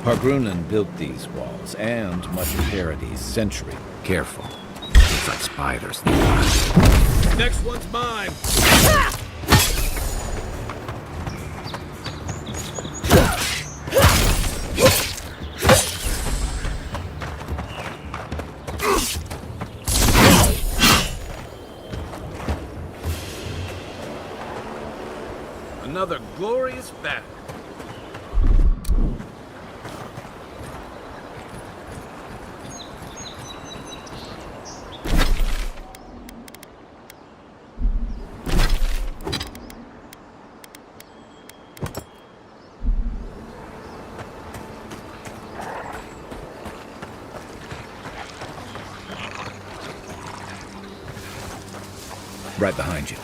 Hargrunnen built these walls, and much of Herody's century. Careful. It's like spiders nearby. Next one's mine! Another glorious battle. Right behind you.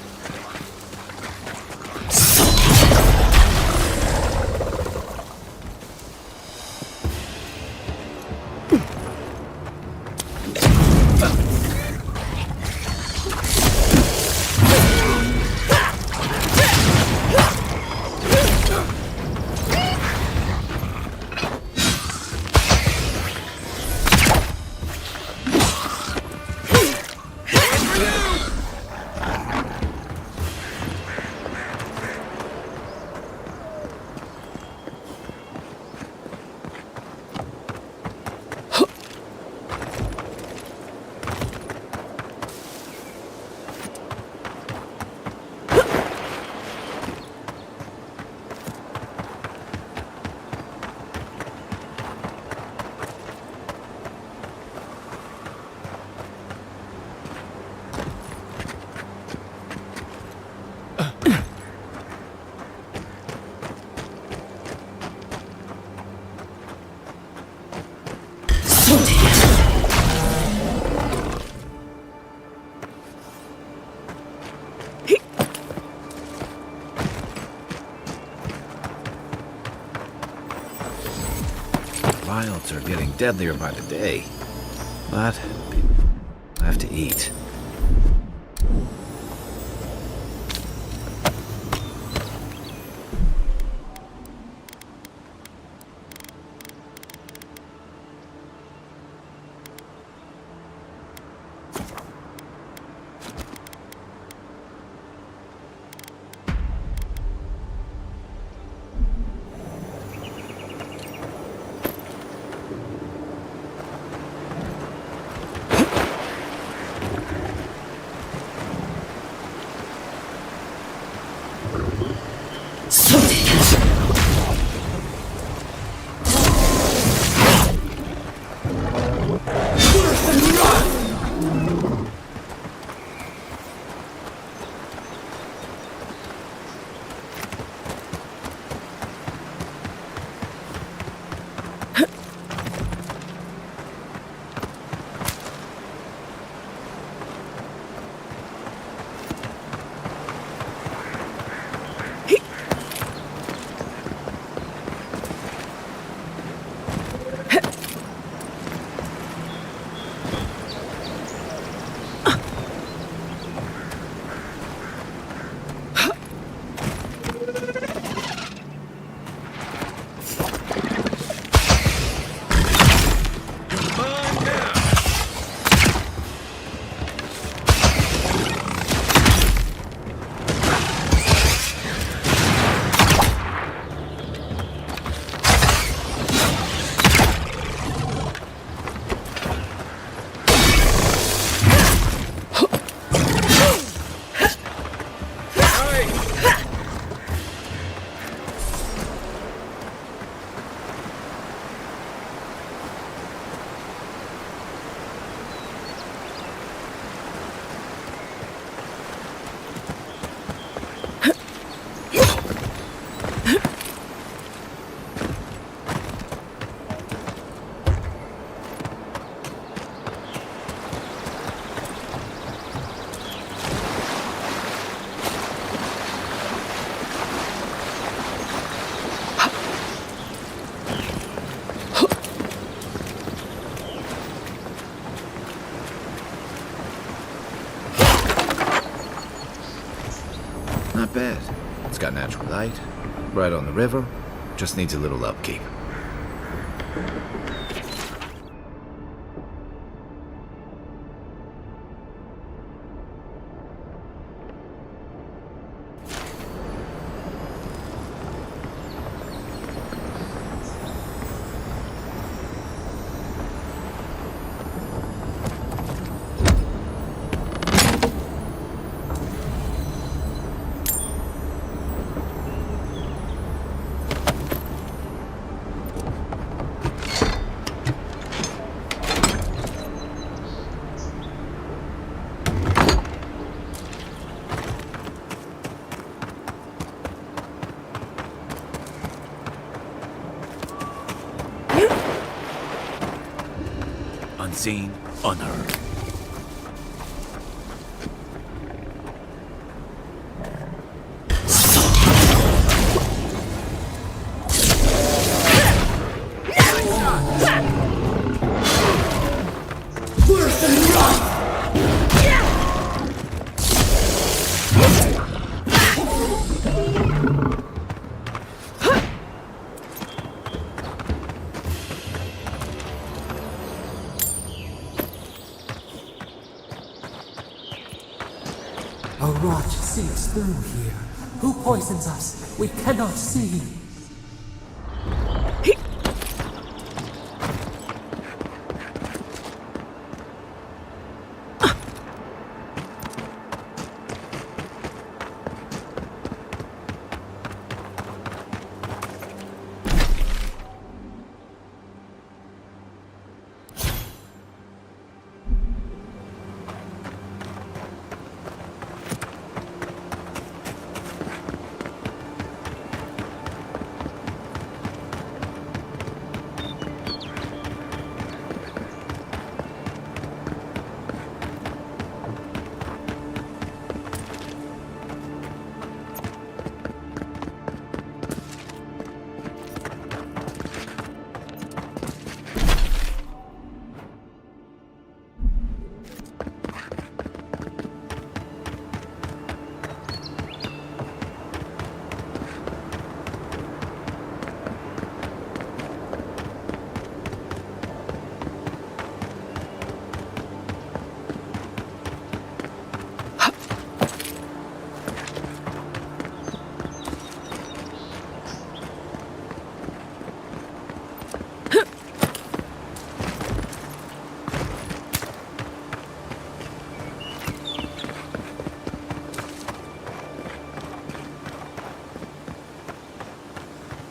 Wilds are getting deadlier by the day, but I have to eat. Not bad. It's got natural light, right on the river, just needs a little upkeep. Unseen, unheard. A rot seeps through here. Who poisons us? We cannot see.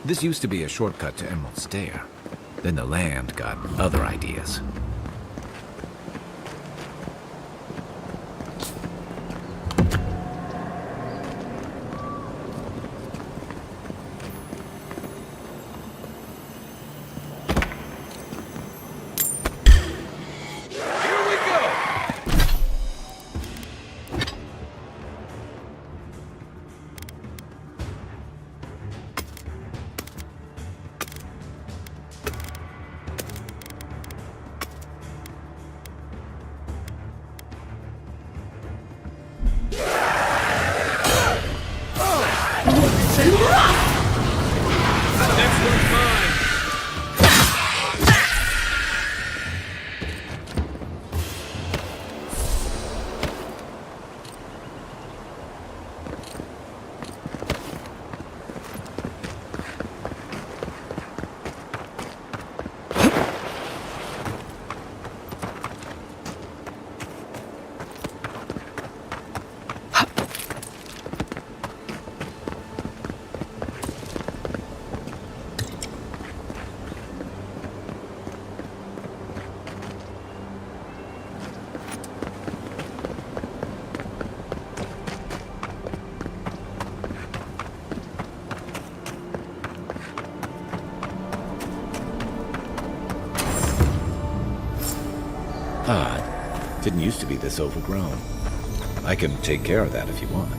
This used to be a shortcut to Emerald Stair. Then the land got other ideas. Odd. Didn't used to be this overgrown. I can take care of that if you want.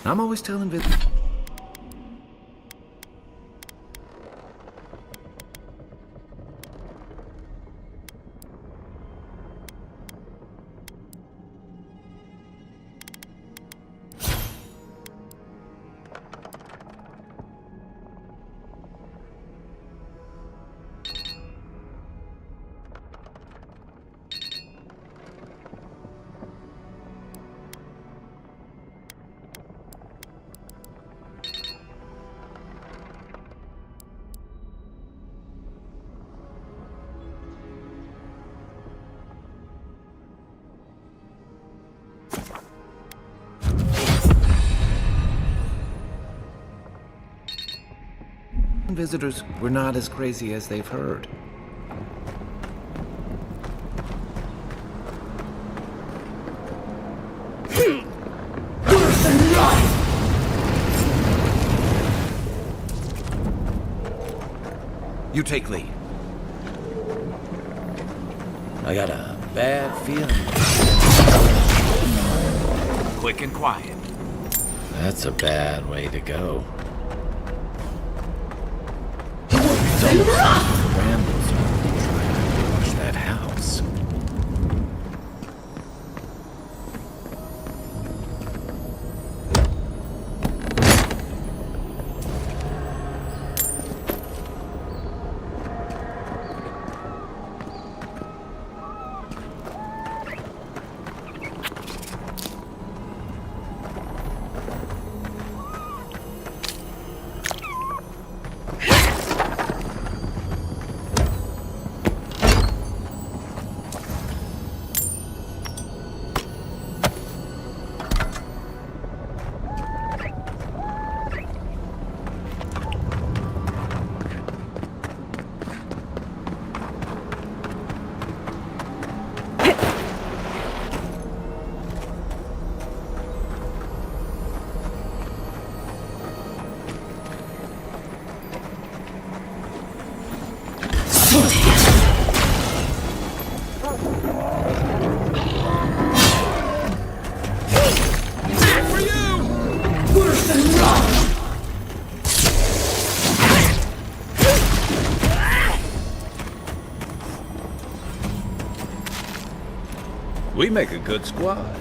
I'm always telling Vic. visitors were not as crazy as they've heard. You take lead. I got a bad feeling. Quick and quiet. That's a bad way to go. Randall's trying to rush that house. We make a good squad.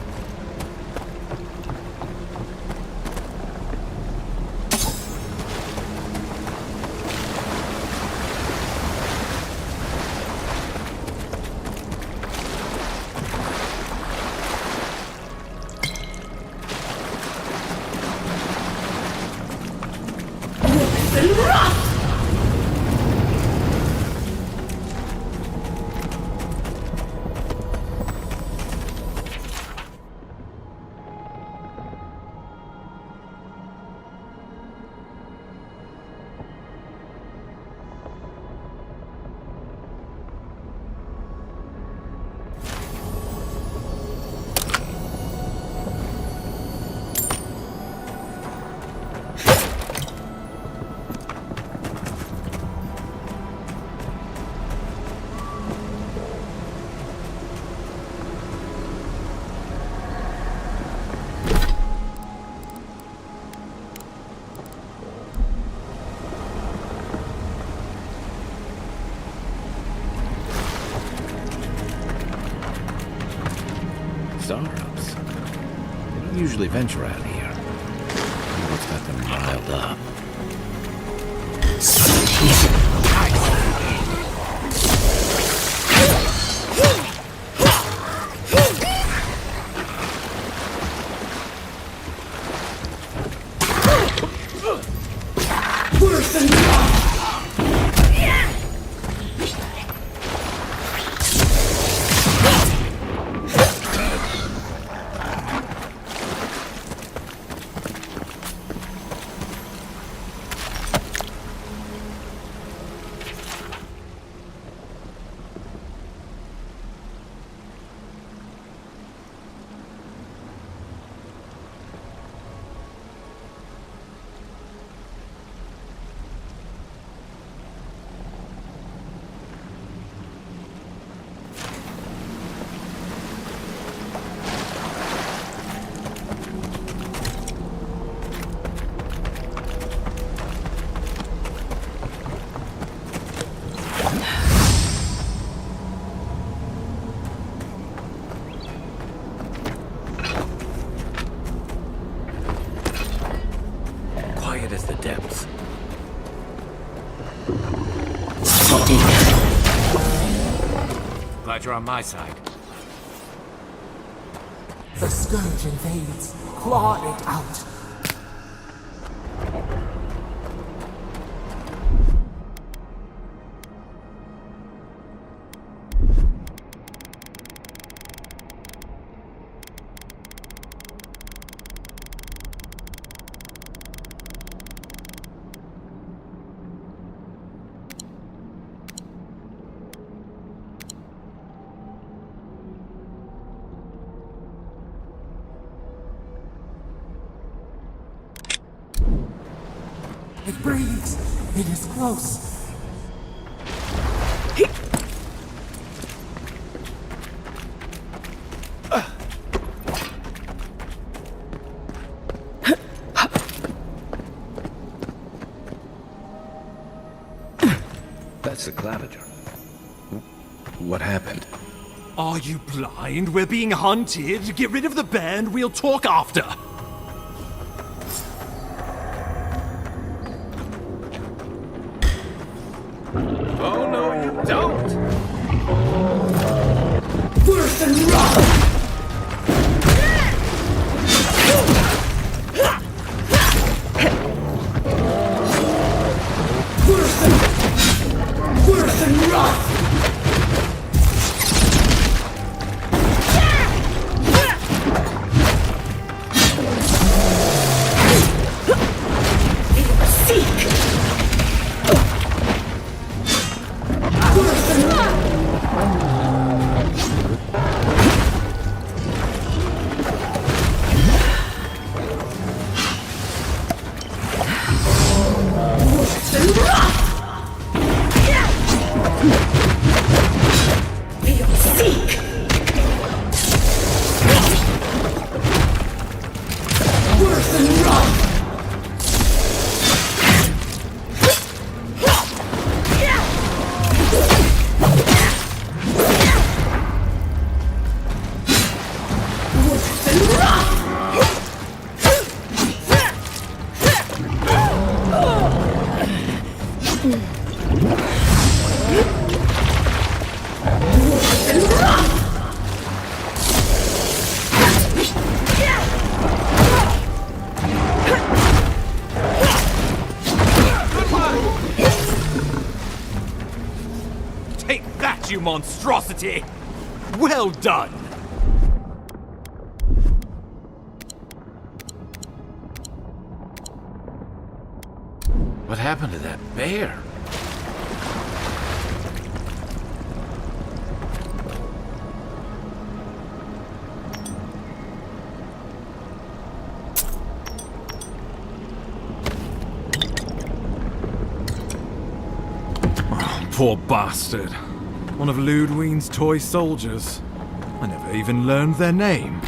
Startups. They don't usually venture out here. What's got them riled up? Quiet as the depths. Glad you're on my side. The scourge invades. Claw it out. It breathes. It is close. That's the claviger. What happened? Are you blind? We're being hunted. Get rid of the bear and we'll talk after. Oh, no, you don't! Worse than rock! Worse than rock! Take that, you monstrosity! Well done! What happened to that bear? Poor bastard. One of Ludwine's toy soldiers. I never even learned their name.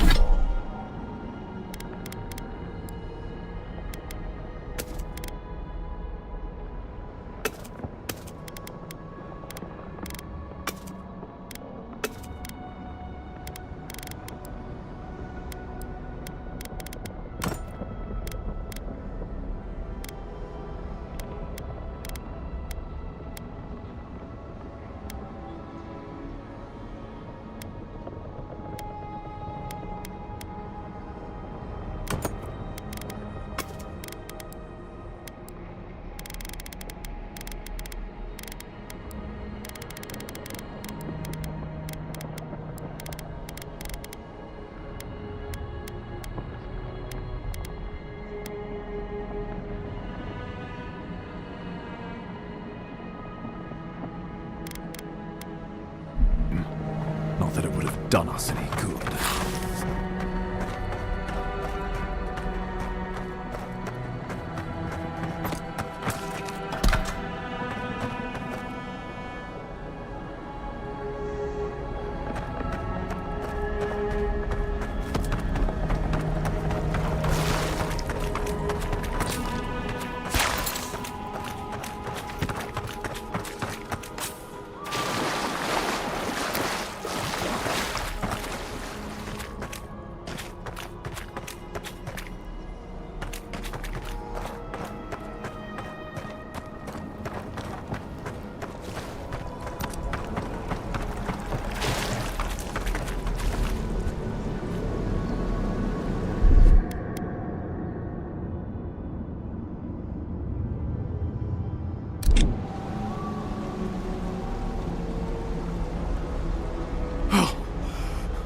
Not that it would have done us any good.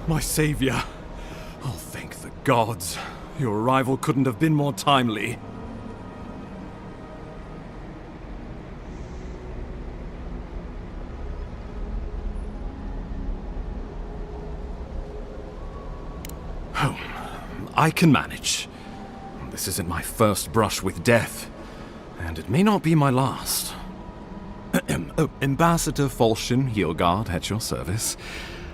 My savior. Oh, thank the gods. Your arrival couldn't have been more timely. Oh, I can manage. This isn't my first brush with death. And it may not be my last. Oh, Ambassador Falchion Heelguard at your service.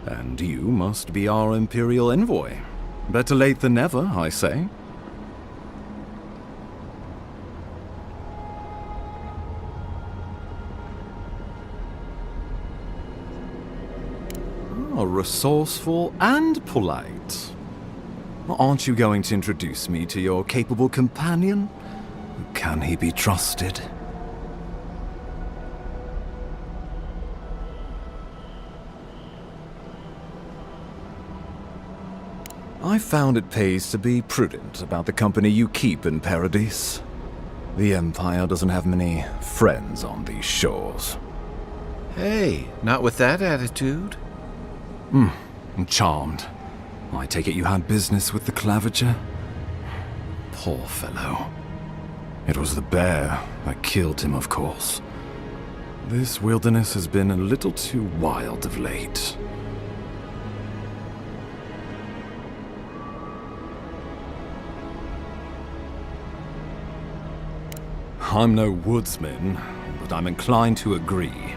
And you must be our Imperial envoy. Better late than never, I say. Oh, resourceful and polite. Aren't you going to introduce me to your capable companion? Can he be trusted? I found it pays to be prudent about the company you keep in Paradise. The Empire doesn't have many friends on these shores. Hey, not with that attitude. I'm charmed. I take it you had business with the Claviger? Poor fellow. It was the bear that killed him, of course. This wilderness has been a little too wild of late. I'm no woodsman, but I'm inclined to agree.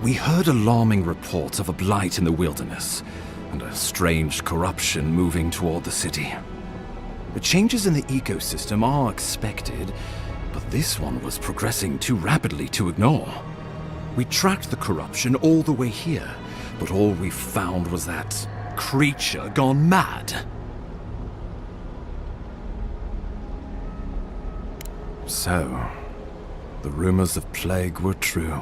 We heard alarming reports of a blight in the wilderness, and a strange corruption moving toward the city. The changes in the ecosystem are expected, but this one was progressing too rapidly to ignore. We tracked the corruption all the way here, but all we found was that creature gone mad. So, the rumors of plague were true.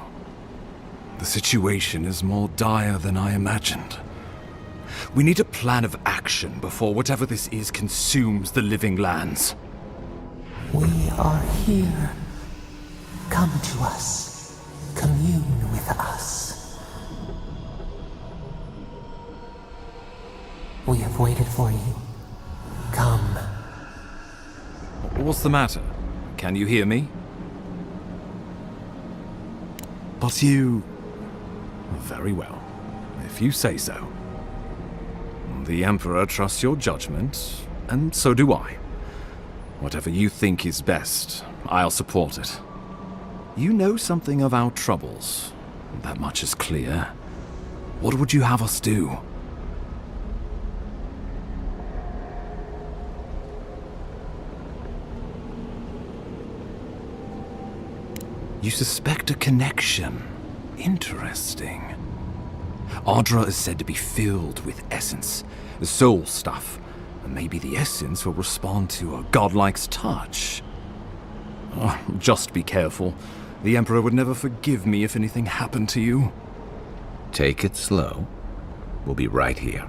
The situation is more dire than I imagined. We need a plan of action before whatever this is consumes the living lands. We are here. Come to us. Commune with us. We have waited for you. Come. What's the matter? Can you hear me? But you... Very well, if you say so. The Emperor trusts your judgment, and so do I. Whatever you think is best, I'll support it. You know something of our troubles. That much is clear. What would you have us do? You suspect a connection. Interesting. Ardra is said to be filled with essence, the soul stuff, and maybe the essence will respond to a godlike's touch. Oh, just be careful. The Emperor would never forgive me if anything happened to you. Take it slow. We'll be right here.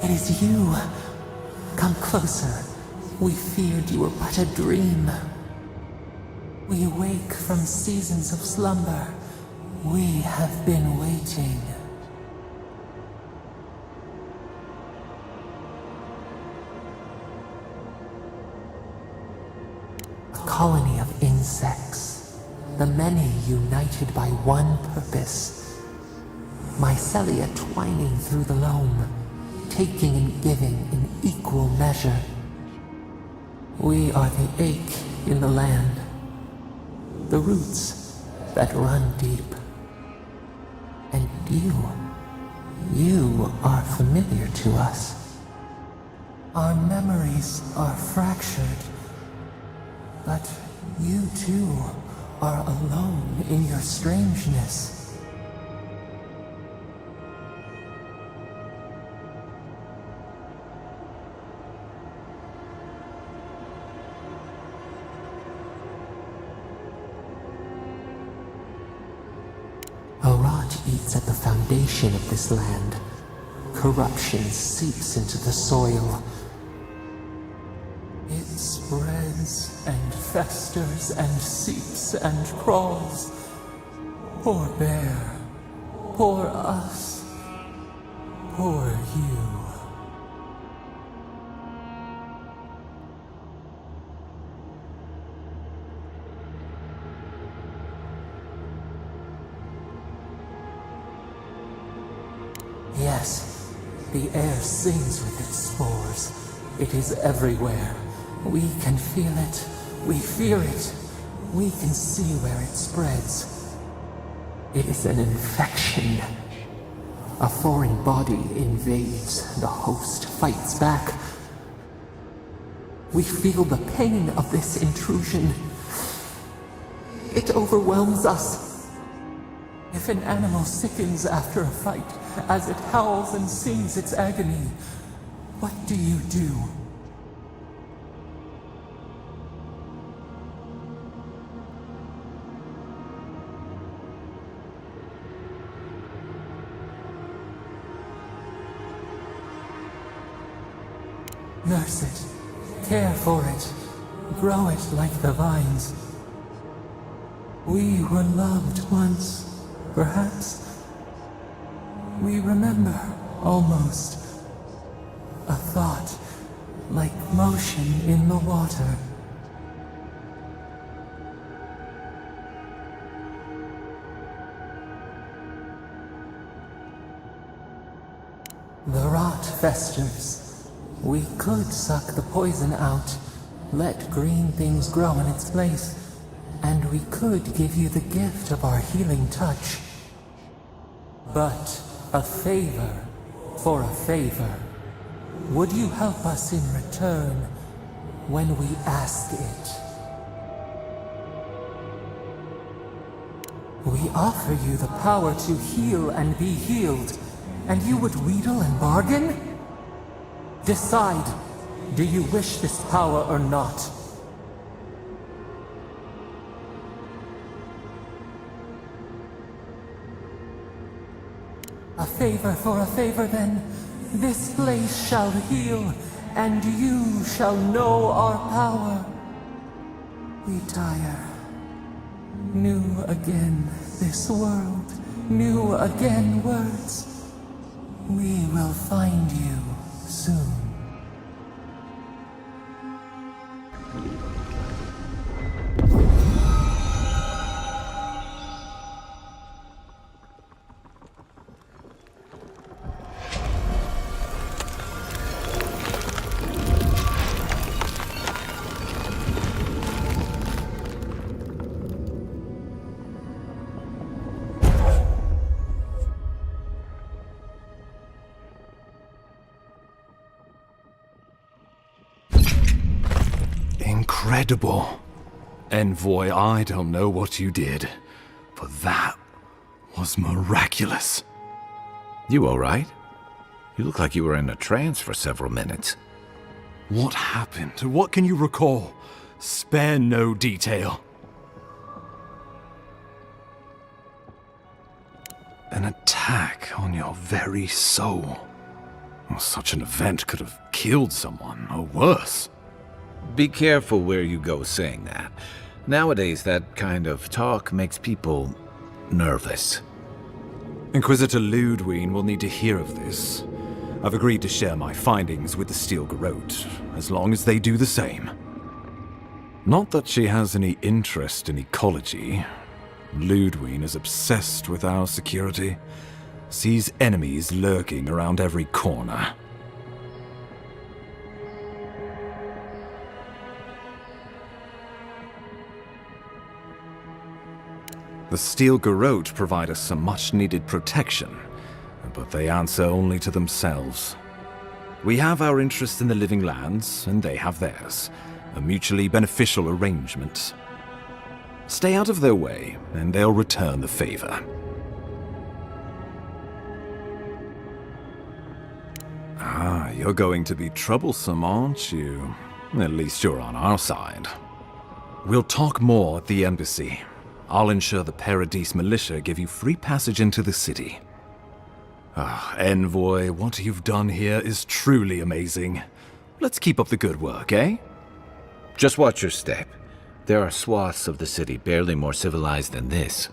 It is you. Come closer. We feared you were but a dream. We awake from seasons of slumber. We have been waiting. A colony of insects. The many united by one purpose. Mycelia twining through the loam, taking and giving in equal measure. We are the ache in the land, the roots that run deep. And you are familiar to us. Our memories are fractured, but you too are alone in your strangeness. A rot eats at the foundation of this land. Corruption seeps into the soil. It spreads and festers and seeps and crawls. Poor bear, poor us, poor you. Yes, the air sings with its spores. It is everywhere. We can feel it. We fear it. We can see where it spreads. It is an infection. A foreign body invades. The host fights back. We feel the pain of this intrusion. It overwhelms us. If an animal sickens after a fight, as it howls and sings its agony, what do you do? Nurse it, care for it, grow it like the vines. We were loved once, perhaps. We remember, almost. A thought, like motion in the water. The rot festers. We could suck the poison out, let green things grow in its place, and we could give you the gift of our healing touch. But a favor for a favor. Would you help us in return when we ask it? We offer you the power to heal and be healed, and you would wheedle and bargain? Decide, do you wish this power or not? A favor for a favor then. This place shall heal, and you shall know our power. We tire. New again this world, new again words. We will find you soon. Incredible. Envoy, I don't know what you did, but that was miraculous. You all right? You look like you were in a trance for several minutes. What happened? What can you recall? Spare no detail. An attack on your very soul. Well, such an event could have killed someone, or worse. Be careful where you go saying that. Nowadays, that kind of talk makes people nervous. Inquisitor Ludwig will need to hear of this. I've agreed to share my findings with the Steel Garrote, as long as they do the same. Not that she has any interest in ecology. Ludwig is obsessed with our security, sees enemies lurking around every corner. The Steel Garrote provide us some much-needed protection, but they answer only to themselves. We have our interest in the living lands, and they have theirs. A mutually beneficial arrangement. Stay out of their way, and they'll return the favor. Ah, you're going to be troublesome, aren't you? At least you're on our side. We'll talk more at the embassy. I'll ensure the Paradise militia give you free passage into the city. Ah, Envoy, what you've done here is truly amazing. Let's keep up the good work, eh? Just watch your step. There are swaths of the city barely more civilized than this.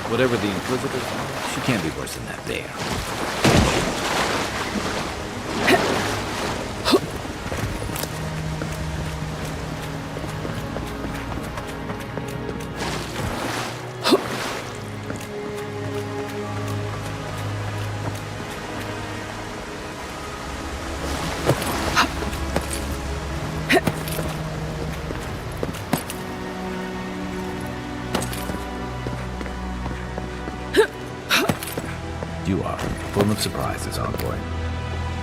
Whatever the Inquisitors are, she can't be worse than that bear. You are full of surprises, Envoy.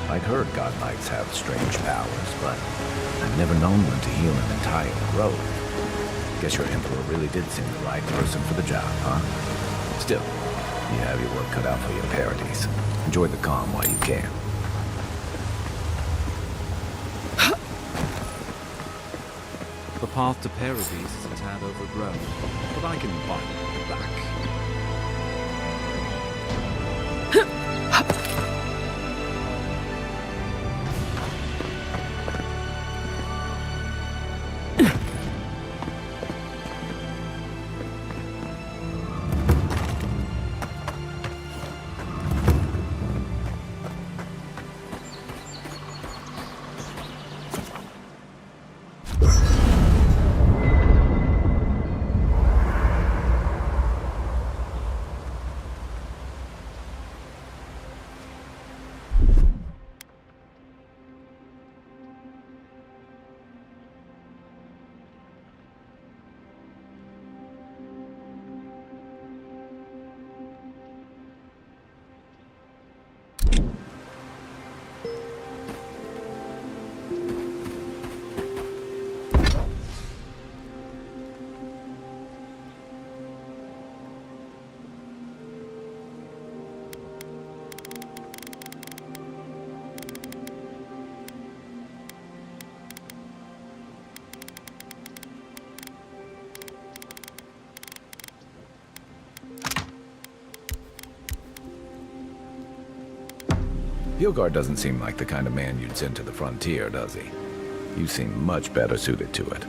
I'd heard God Knights have strange powers, but I've never known one to heal an entire grove. Guess your Emperor really did seem the right person for the job, huh? Still, you have your work cut out for your Paradise. Enjoy the calm while you can. The path to Paradise is a tad overgrown, but I can find it back. Hilgard doesn't seem like the kind of man you'd send to the frontier, does he? You seem much better suited to it.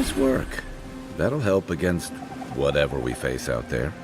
Nice work. That'll help against whatever we face out there.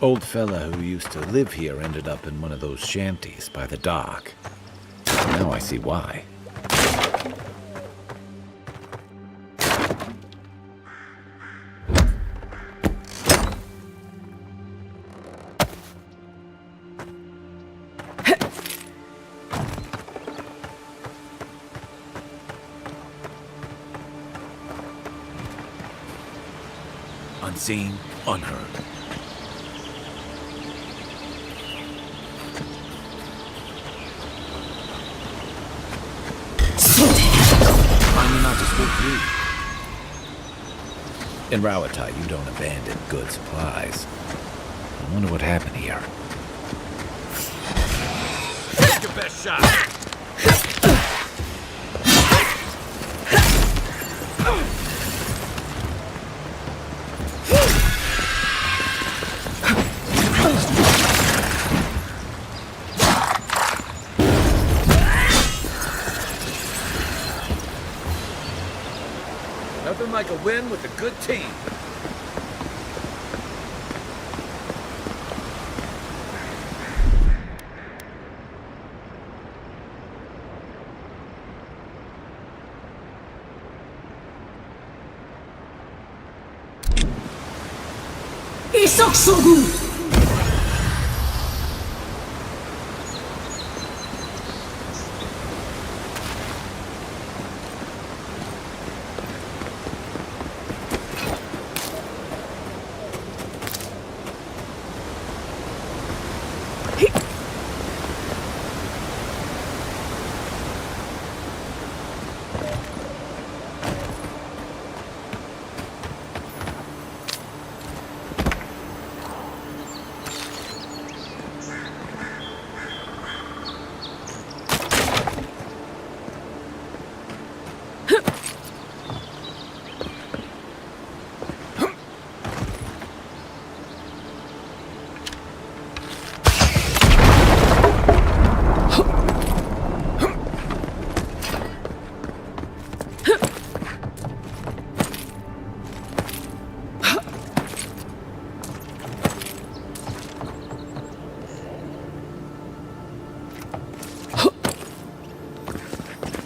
Old fella who used to live here ended up in one of those shanties by the dock. Now I see why. Unseen, unheard. In Rawatai, you don't abandon good supplies. I wonder what happened here. Take your best shot! Nothing like a win with a good team.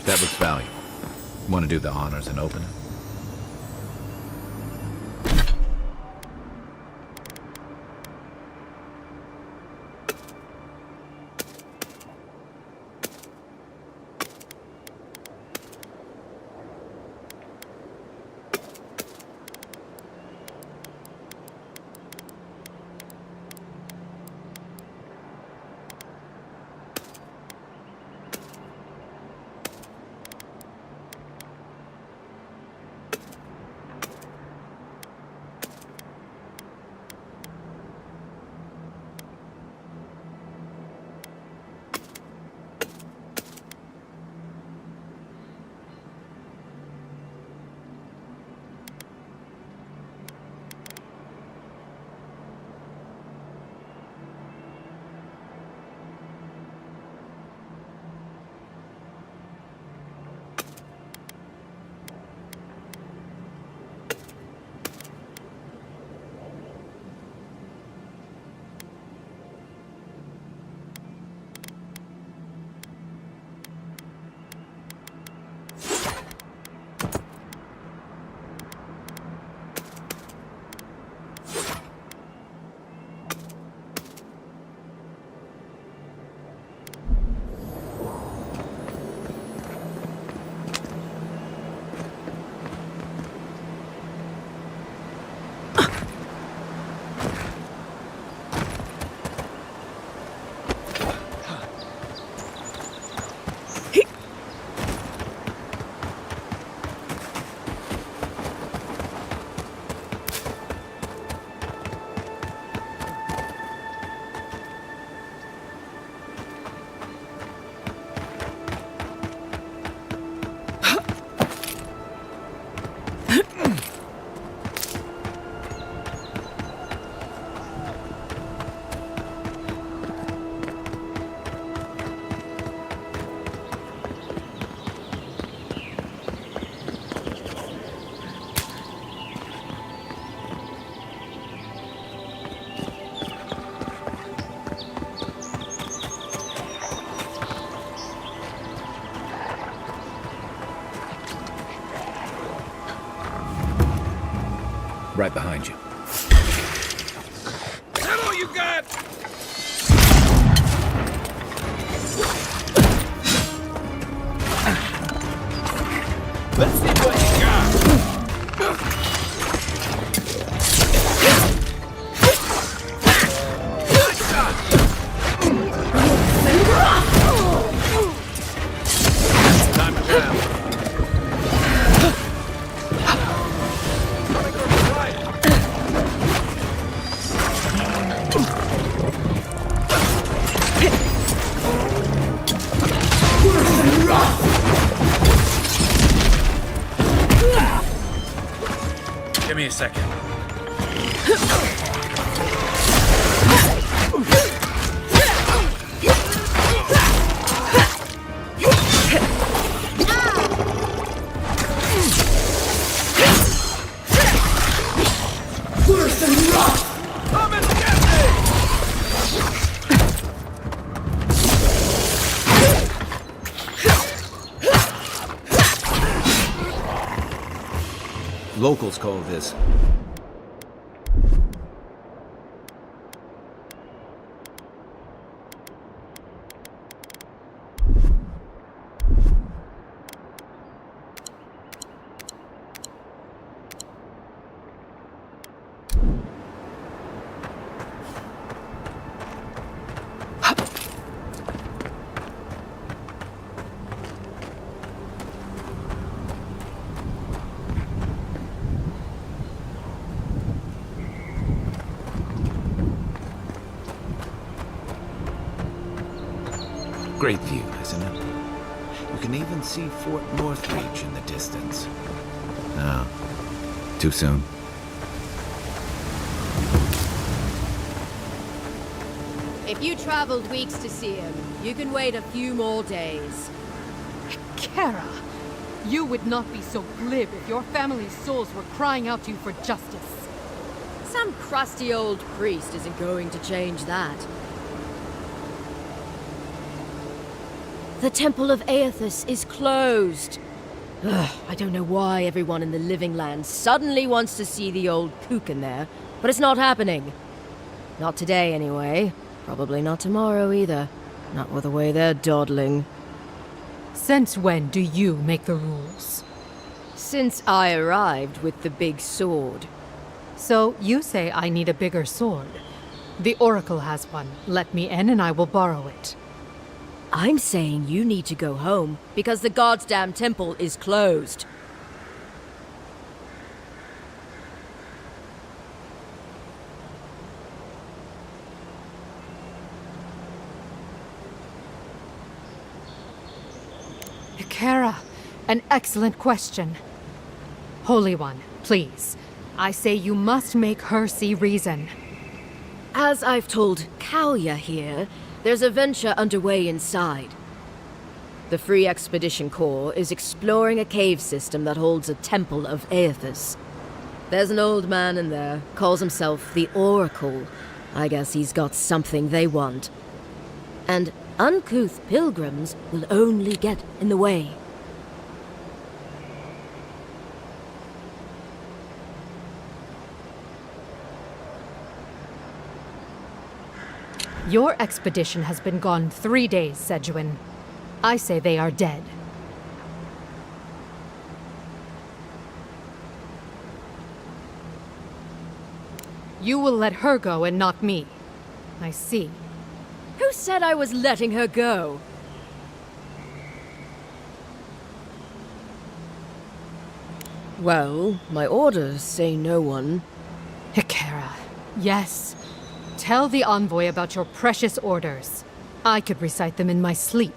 That looks valuable. Want to do the honors and open it? right behind you. Is that all you got? Let's see what you got. Time to jam. Give me a second. Come and get me! Locals call this great view, isn't it? You can even see Fort Northreach in the distance. No, too soon. If you traveled weeks to see him, you can wait a few more days. Kara, you would not be so glib if your family's souls were crying out to you for justice. Some crusty old priest isn't going to change that. The Temple of Aethys is closed. Ugh, I don't know why everyone in the Living Land suddenly wants to see the old kook in there, but it's not happening. Not today, anyway. Probably not tomorrow, either. Not with the way they're dawdling. Since when do you make the rules? Since I arrived with the big sword. So you say I need a bigger sword. The Oracle has one. Let me in and I will borrow it. I'm saying you need to go home, because the goddamn temple is closed. Kara, an excellent question. Holy One, please. I say you must make her see reason. As I've told Kalya here, there's a venture underway inside. The Free Expedition Corps is exploring a cave system that holds a temple of Aethys. There's an old man in there, calls himself the Oracle. I guess he's got something they want. And uncouth pilgrims will only get in the way. Your expedition has been gone 3 days, Sejuan. I say they are dead. You will let her go and not me. I see. Who said I was letting her go? Well, my orders say no one. Hikara, yes. Tell the envoy about your precious orders. I could recite them in my sleep.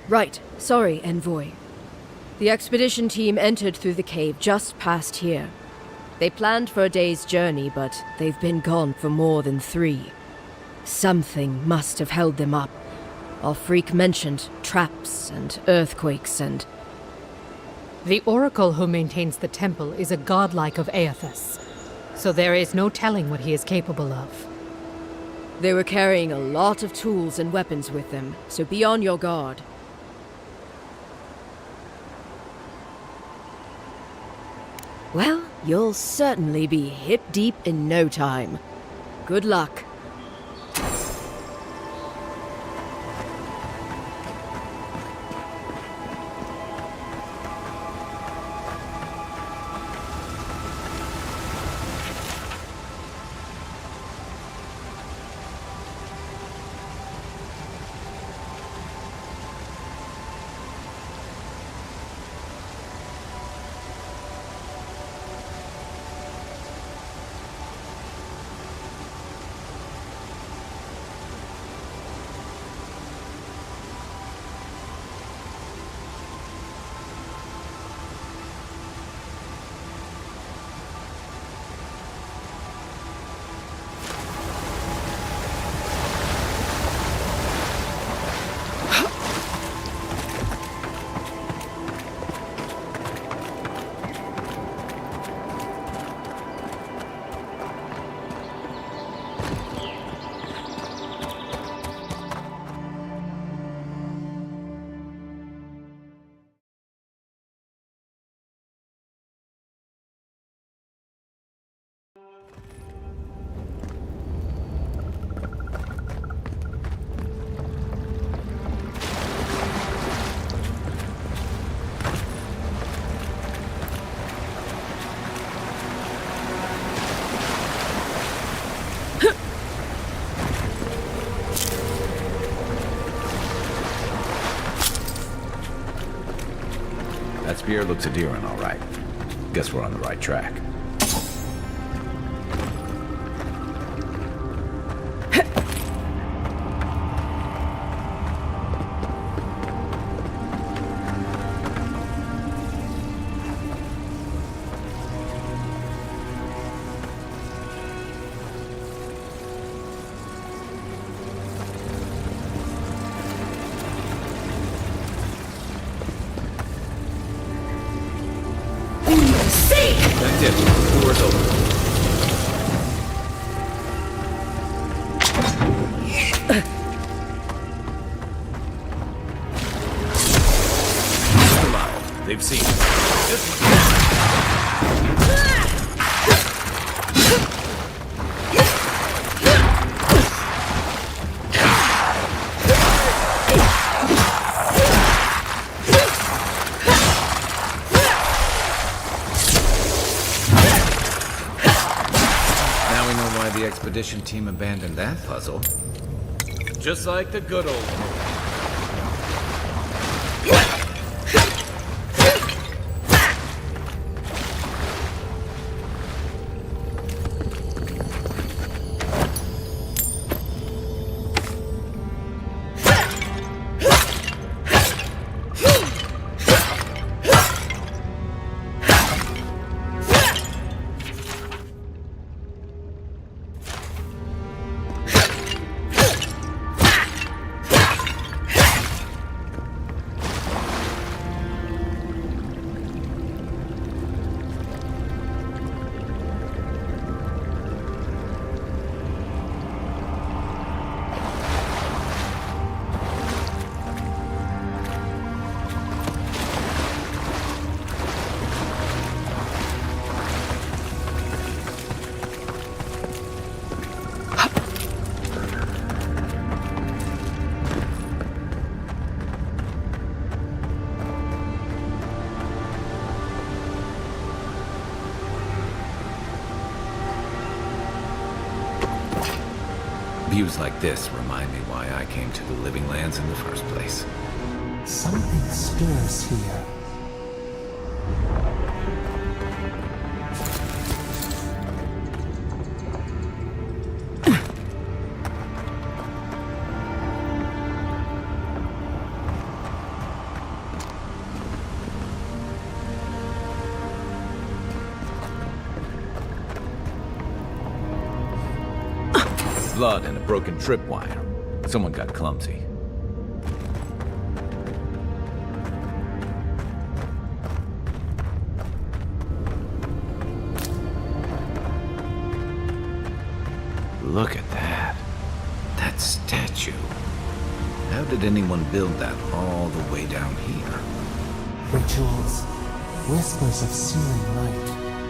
Right. Sorry, envoy. The expedition team entered through the cave just past here. They planned for a day's journey, but they've been gone for more than 3. Something must have held them up. Our freak mentioned traps and earthquakes and... The Oracle who maintains the temple is a godlike of Aethys, so there is no telling what he is capable of. They were carrying a lot of tools and weapons with them, so be on your guard. Well, you'll certainly be hip deep in no time. Good luck. That spear looks endearing, all right. Guess we're on the right track. That's it. The door's open. They've seen it. Now we know why the expedition team abandoned that puzzle. Just like the good old days. Views like this remind me why I came to the Living Lands in the first place. Something stirs here. Blood and a broken tripwire. Someone got clumsy. Look at that. That statue. How did anyone build that all the way down here? Rituals, whispers of searing light.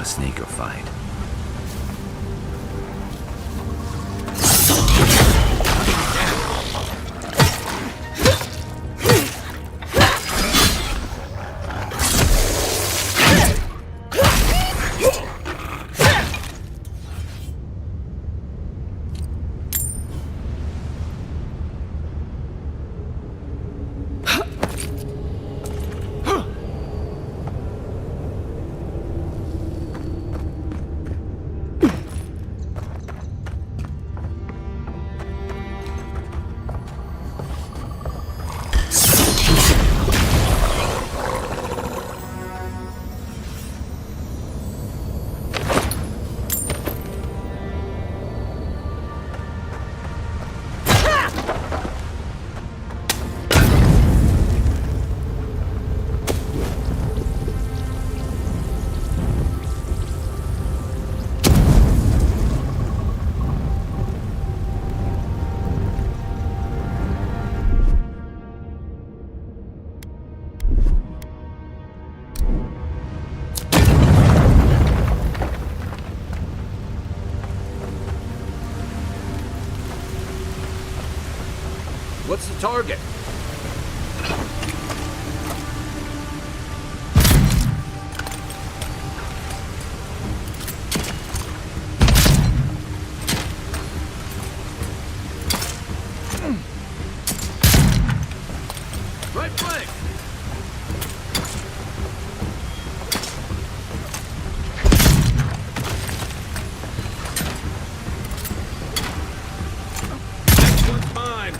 a sneaker fight. What's the target? Right flank! Next one's mine!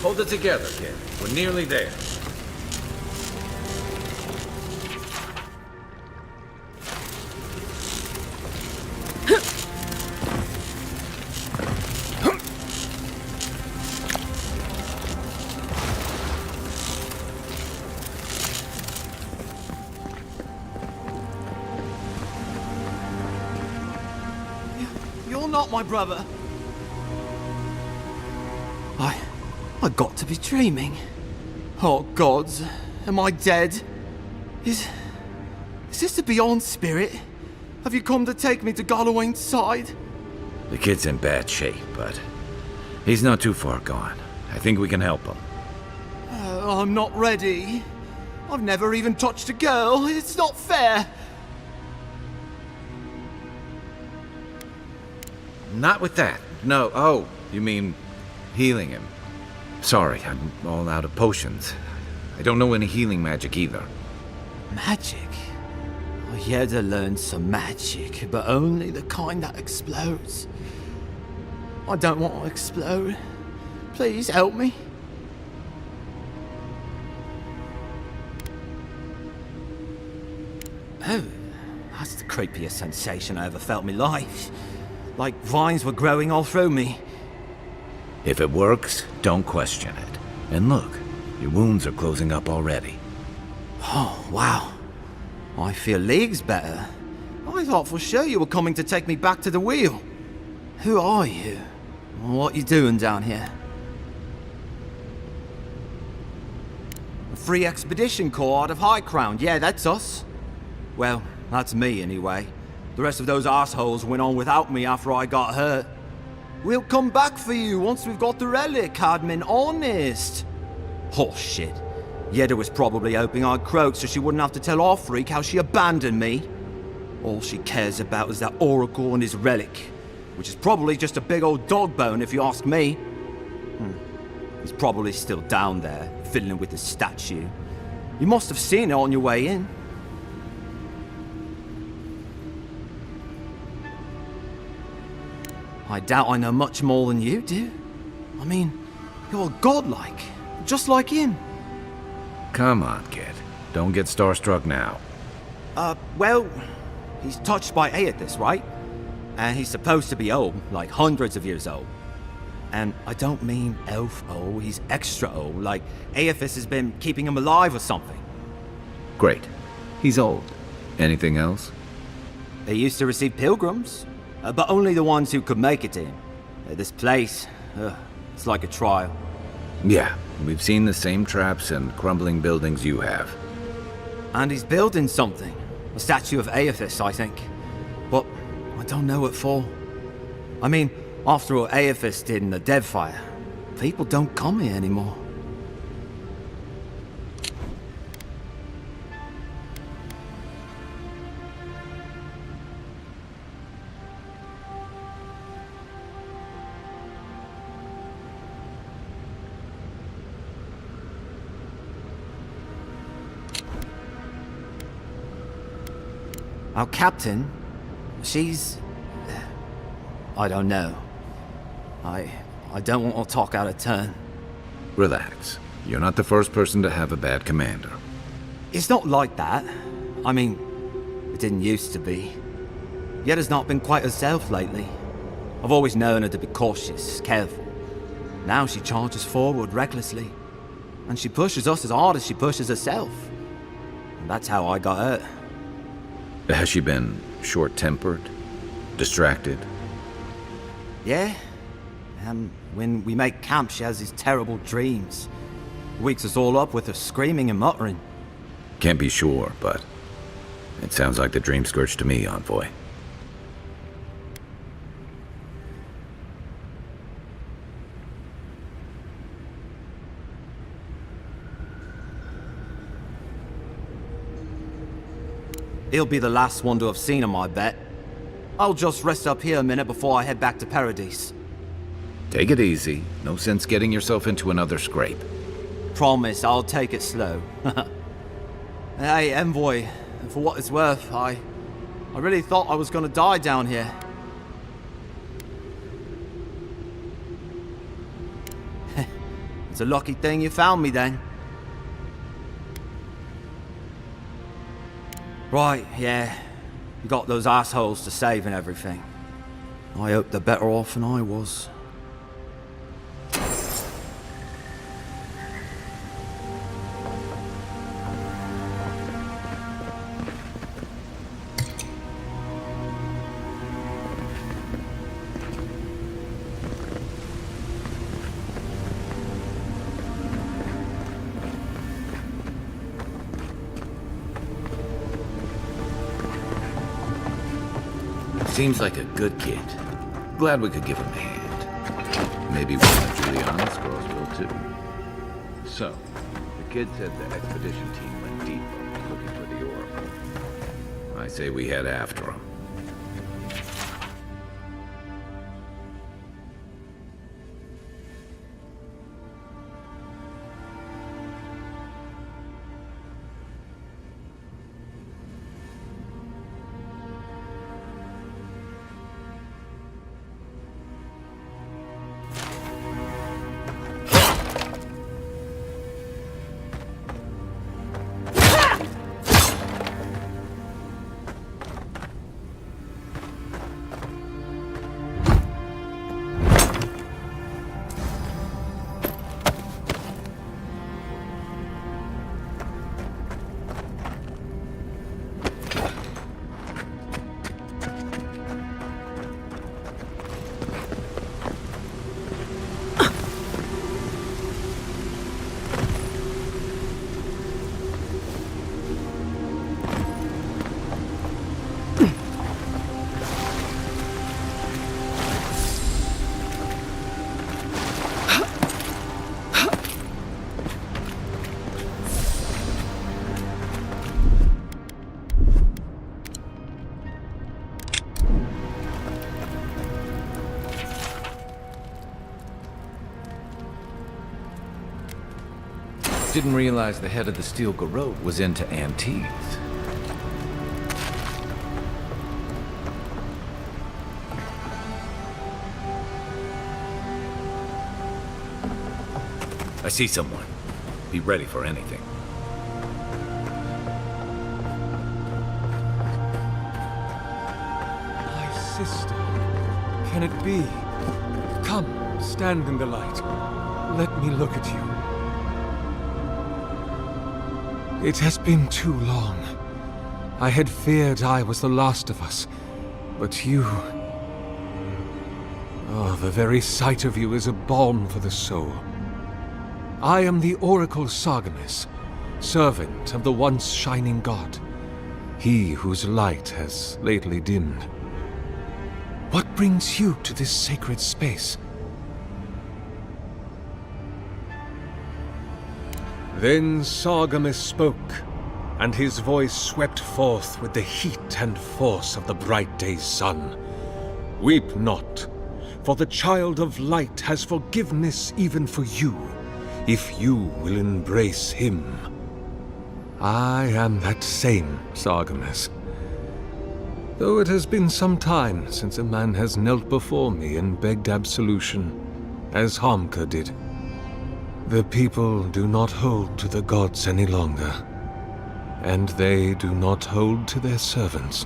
Hold it together, kid. We're nearly there. You're not my brother. I got to be dreaming. Oh gods, am I dead? Is this the Beyond Spirit? Have you come to take me to Galloway's side? The kid's in bad shape, but he's not too far gone. I think we can help him. I'm not ready. I've never even touched a girl. It's not fair. Not with that. No. Oh, you mean healing him. Sorry, I'm all out of potions. I don't know any healing magic either. Magic? I had to learn some magic, but only the kind that explodes. I don't want to explode. Please help me. Oh, that's the creepiest sensation I ever felt in my life. Like vines were growing all through me. If it works, don't question it. And look, your wounds are closing up already. Oh, wow. I feel leagues better. I thought for sure you were coming to take me back to the wheel. Who are you? What you doing down here? A free expedition corps out of High Crown. Yeah, that's us. Well, that's me anyway. The rest of those assholes went on without me after I got hurt. We'll come back for you once we've got the relic, Cadman, honest. Oh, shit. Yeda was probably hoping I'd croak so she wouldn't have to tell our freak how she abandoned me. All she cares about is that Oracle and his relic, which is probably just a big old dog bone if you ask me. He's probably still down there, fiddling with the statue. You must have seen it on your way in. I doubt I know much more than you do. I mean, you're godlike, just like him. Come on, kid. Don't get starstruck now. Well, he's touched by Aethys, right? And he's supposed to be old, like hundreds of years old. And I don't mean elf old, he's extra old, like Aethys has been keeping him alive or something. Great. He's old. Anything else? They used to receive pilgrims, but only the ones who could make it to him. This place, it's like a trial. Yeah, we've seen the same traps and crumbling buildings you have. And he's building something. A statue of Aethys, I think. But I don't know what for. I mean, after all Aethys did in the Deadfire, people don't come here anymore. Our captain, she's... I don't know. I don't want to talk out of turn. Relax. You're not the first person to have a bad commander. It's not like that. I mean, it didn't used to be. Yetta's not been quite herself lately. I've always known her to be cautious, careful. Now she charges forward recklessly. And she pushes us as hard as she pushes herself. And that's how I got hurt. Has she been short-tempered? Distracted? Yeah. When we make camp, she has these terrible dreams. Wakes us all up with her screaming and muttering. Can't be sure, but it sounds like the dream scourge to me, Envoy. He'll be the last one to have seen him, I bet. I'll just rest up here a minute before I head back to Paradise. Take it easy. No sense getting yourself into another scrape. Promise, I'll take it slow. Hey, Envoy, for what it's worth, I really thought I was gonna die down here. It's a lucky thing you found me then. Right, yeah. You got those assholes to save and everything. I hope they're better off than I was. Seems like a good kid. Glad we could give him a hand. Maybe one of Juliana's girls will too. So, the kid said the expedition team went deeper looking for the Oracle. I say we head after him. Didn't realize the head of the Steel Garrote was into antiques. I see someone. Be ready for anything. My sister. Can it be? Come, stand in the light. Let me look at you. It has been too long. I had feared I was the last of us, but you... Oh, the very sight of you is a balm for the soul. I am the Oracle Sargamas, servant of the once shining god, he whose light has lately dimmed. What brings you to this sacred space? Then Sargamas spoke, and his voice swept forth with the heat and force of the bright day's sun. Weep not, for the child of light has forgiveness even for you, if you will embrace him. I am that same Sargamas. Though it has been some time since a man has knelt before me and begged absolution, as Hamka did. The people do not hold to the gods any longer, and they do not hold to their servants.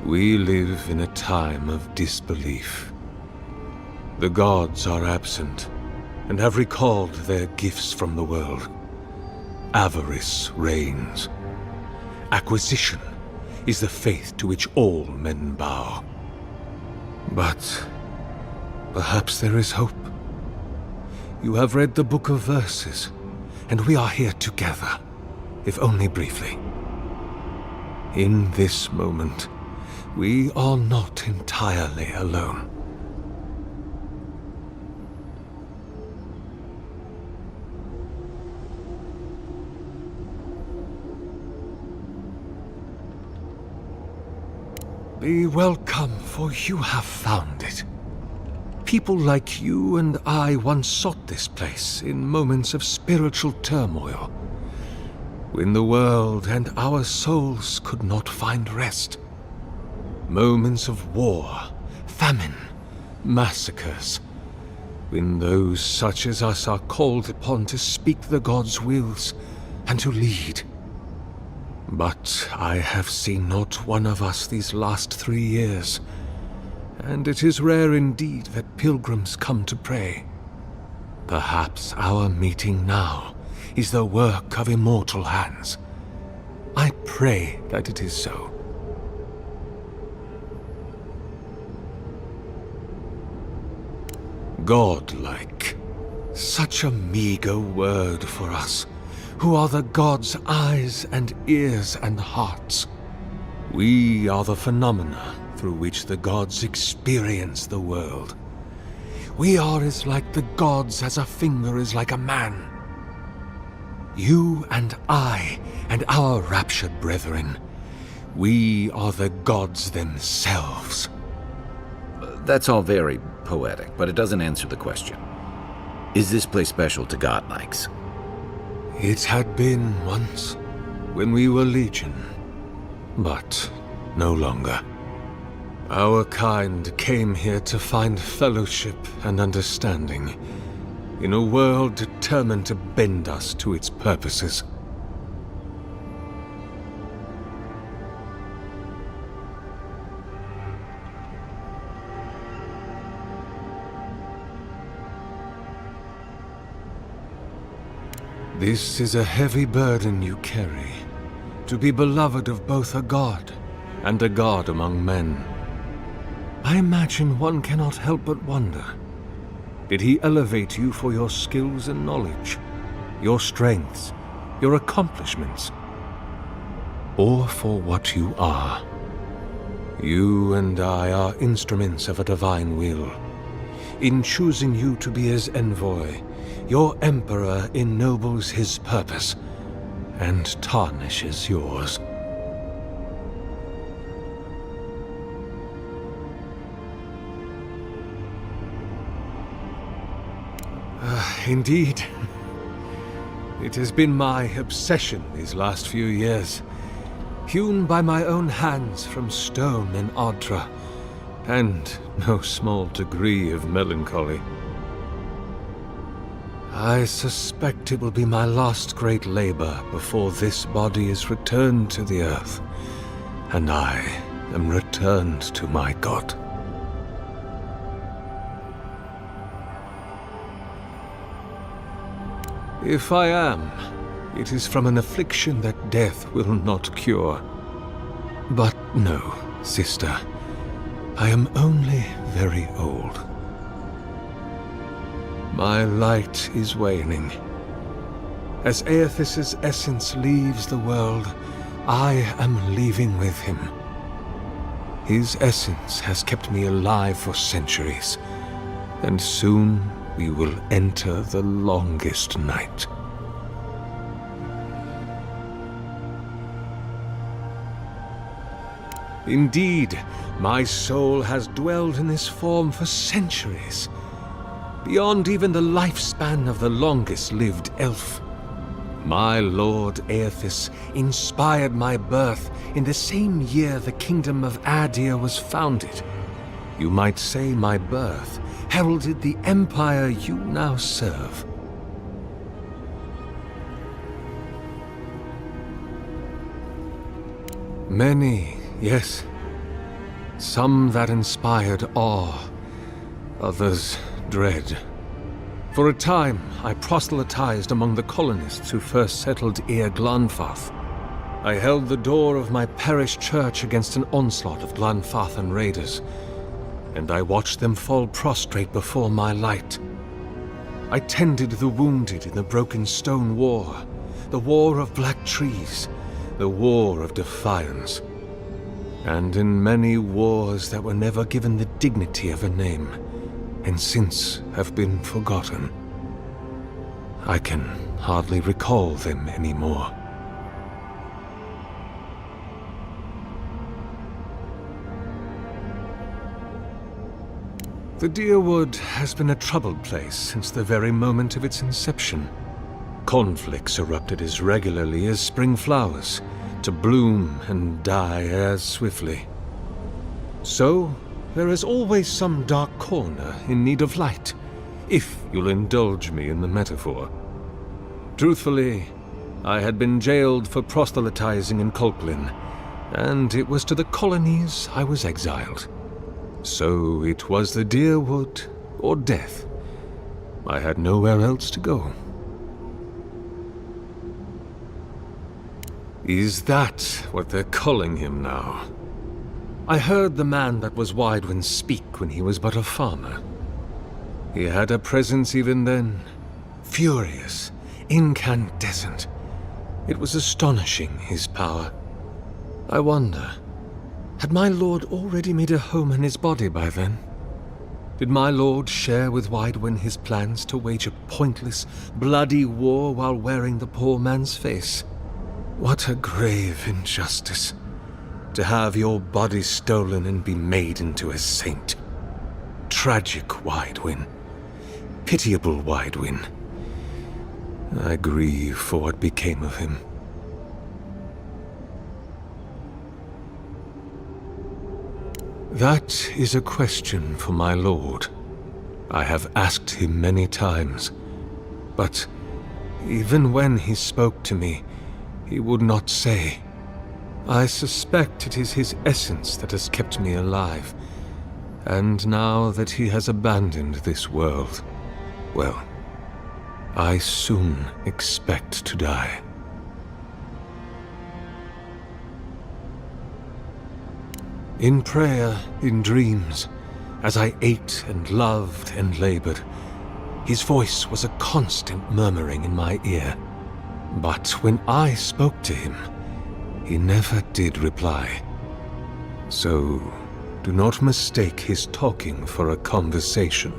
We live in a time of disbelief. The gods are absent, and have recalled their gifts from the world. Avarice reigns. Acquisition is the faith to which all men bow. But perhaps there is hope. You have read the Book of Verses, and we are here together, if only briefly. In this moment, we are not entirely alone. Be welcome, for you have found it. People like you and I once sought this place in moments of spiritual turmoil, when the world and our souls could not find rest. Moments of war, famine, massacres, when those such as us are called upon to speak the gods' wills and to lead. But I have seen not one of us these last 3 years, and it is rare indeed that pilgrims come to pray. Perhaps our meeting now is the work of immortal hands. I pray that it is so. Godlike. Such a meager word for us, who are the gods' eyes and ears and hearts. We are the phenomena through which the gods experience the world. We are as like the gods as a finger is like a man. You and I and our raptured brethren, we are the gods themselves. That's all very poetic, but it doesn't answer the question. Is this place special to godlikes? It had been once, when we were legion, but no longer. Our kind came here to find fellowship and understanding, in a world determined to bend us to its purposes. This is a heavy burden you carry, to be beloved of both a god and a god among men. I imagine one cannot help but wonder, did he elevate you for your skills and knowledge, your strengths, your accomplishments, or for what you are? You and I are instruments of a divine will. In choosing you to be his envoy, your emperor ennobles his purpose and tarnishes yours. Indeed. It has been my obsession these last few years, hewn by my own hands from stone in Ardra, and no small degree of melancholy. I suspect it will be my last great labor before this body is returned to the earth, and I am returned to my God. If I am, it is from an affliction that death will not cure. But no, sister, I am only very old. My light is waning. As Aethys' essence leaves the world, I am leaving with him. His essence has kept me alive for centuries, and soon we will enter the longest night. Indeed, my soul has dwelled in this form for centuries, beyond even the lifespan of the longest-lived elf. My lord Aethys inspired my birth in the same year the kingdom of Adir was founded. You might say my birth heralded the empire you now serve. Many, yes. Some that inspired awe, others dread. For a time, I proselytized among the colonists who first settled Ir Glanfath. I held the door of my parish church against an onslaught of Glanfathan raiders, and I watched them fall prostrate before my light. I tended the wounded in the Broken Stone War, the War of Black Trees, the War of Defiance, and in many wars that were never given the dignity of a name, and since have been forgotten. I can hardly recall them anymore. The Deerwood has been a troubled place since the very moment of its inception. Conflicts erupted as regularly as spring flowers, to bloom and die as swiftly. So, there is always some dark corner in need of light, if you'll indulge me in the metaphor. Truthfully, I had been jailed for proselytizing in Colquhoun, and it was to the colonies I was exiled. So it was the Deerwood or death. I had nowhere else to go. Is that what they're calling him now? I heard the man that was Widewin speak when he was but a farmer. He had a presence even then, furious, incandescent. It was astonishing, his power. I wonder, had my lord already made a home in his body by then? Did my lord share with Widewin his plans to wage a pointless, bloody war while wearing the poor man's face? What a grave injustice, to have your body stolen and be made into a saint. Tragic Widewin. Pitiable Widewin. I grieve for what became of him. That is a question for my lord. I have asked him many times, but even when he spoke to me, he would not say. I suspect it is his essence that has kept me alive, and now that he has abandoned this world, well, I soon expect to die. In prayer, in dreams, as I ate and loved and labored, his voice was a constant murmuring in my ear. But when I spoke to him, he never did reply. So, do not mistake his talking for a conversation.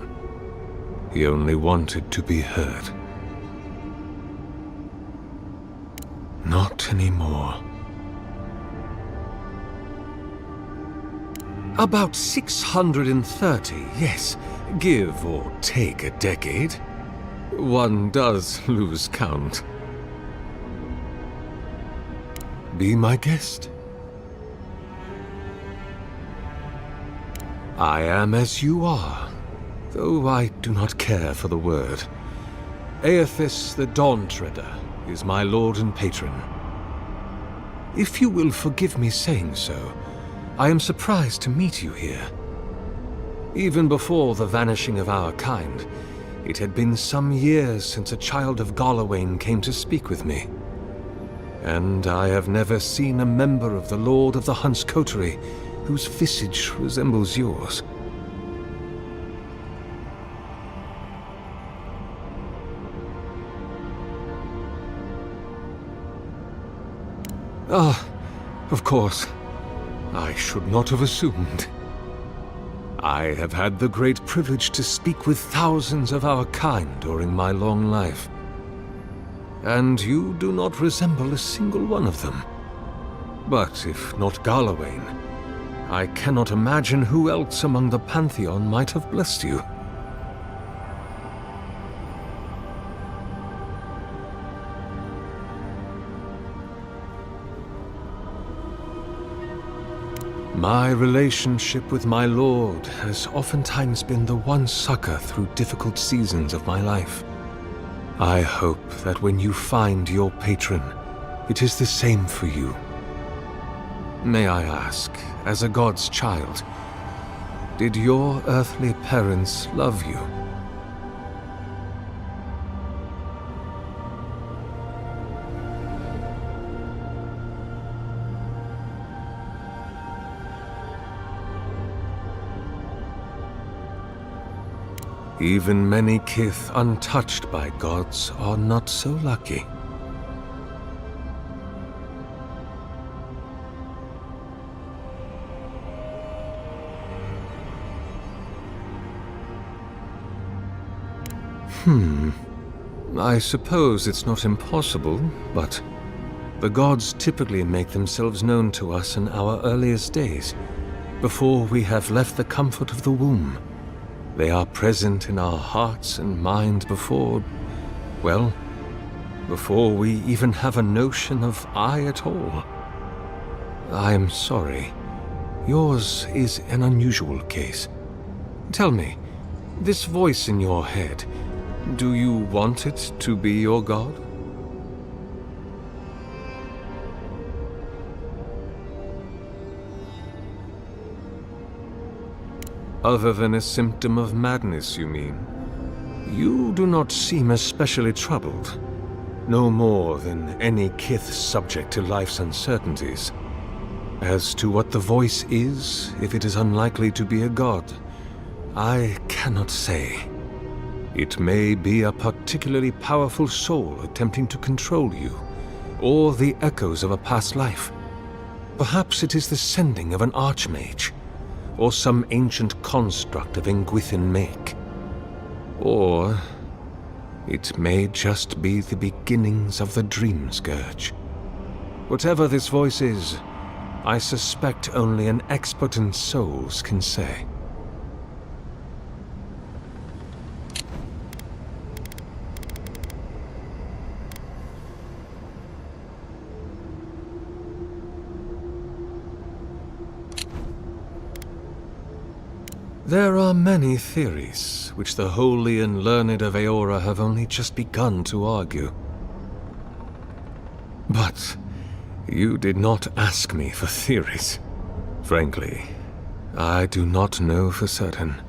He only wanted to be heard. Not anymore. About 630, yes. Give or take a decade. One does lose count. Be my guest. I am as you are, though I do not care for the word. Aethys the Dawn Treader is my lord and patron. If you will forgive me saying so, I am surprised to meet you here. Even before the vanishing of our kind, it had been some years since a child of Galawain came to speak with me. And I have never seen a member of the Lord of the Hunt's coterie whose visage resembles yours. Ah, of course. I should not have assumed. I have had the great privilege to speak with thousands of our kind during my long life. And you do not resemble a single one of them. But if not Galawain, I cannot imagine who else among the Pantheon might have blessed you. My relationship with my lord has oftentimes been the one succor through difficult seasons of my life. I hope that when you find your patron, it is the same for you. May I ask, as a god's child, did your earthly parents love you? Even many kith untouched by gods are not so lucky. I suppose it's not impossible, but the gods typically make themselves known to us in our earliest days, before we have left the comfort of the womb. They are present in our hearts and mind before we even have a notion of I at all. I am sorry. Yours is an unusual case. Tell me, this voice in your head, do you want it to be your god? Other than a symptom of madness, you mean? You do not seem especially troubled. No more than any kith subject to life's uncertainties. As to what the voice is, if it is unlikely to be a god, I cannot say. It may be a particularly powerful soul attempting to control you, or the echoes of a past life. Perhaps it is the sending of an archmage, or some ancient construct of Engwithan make. Or it may just be the beginnings of the Dream Scourge. Whatever this voice is, I suspect only an expert in souls can say. There are many theories, which the holy and learned of Eora have only just begun to argue. But you did not ask me for theories. Frankly, I do not know for certain.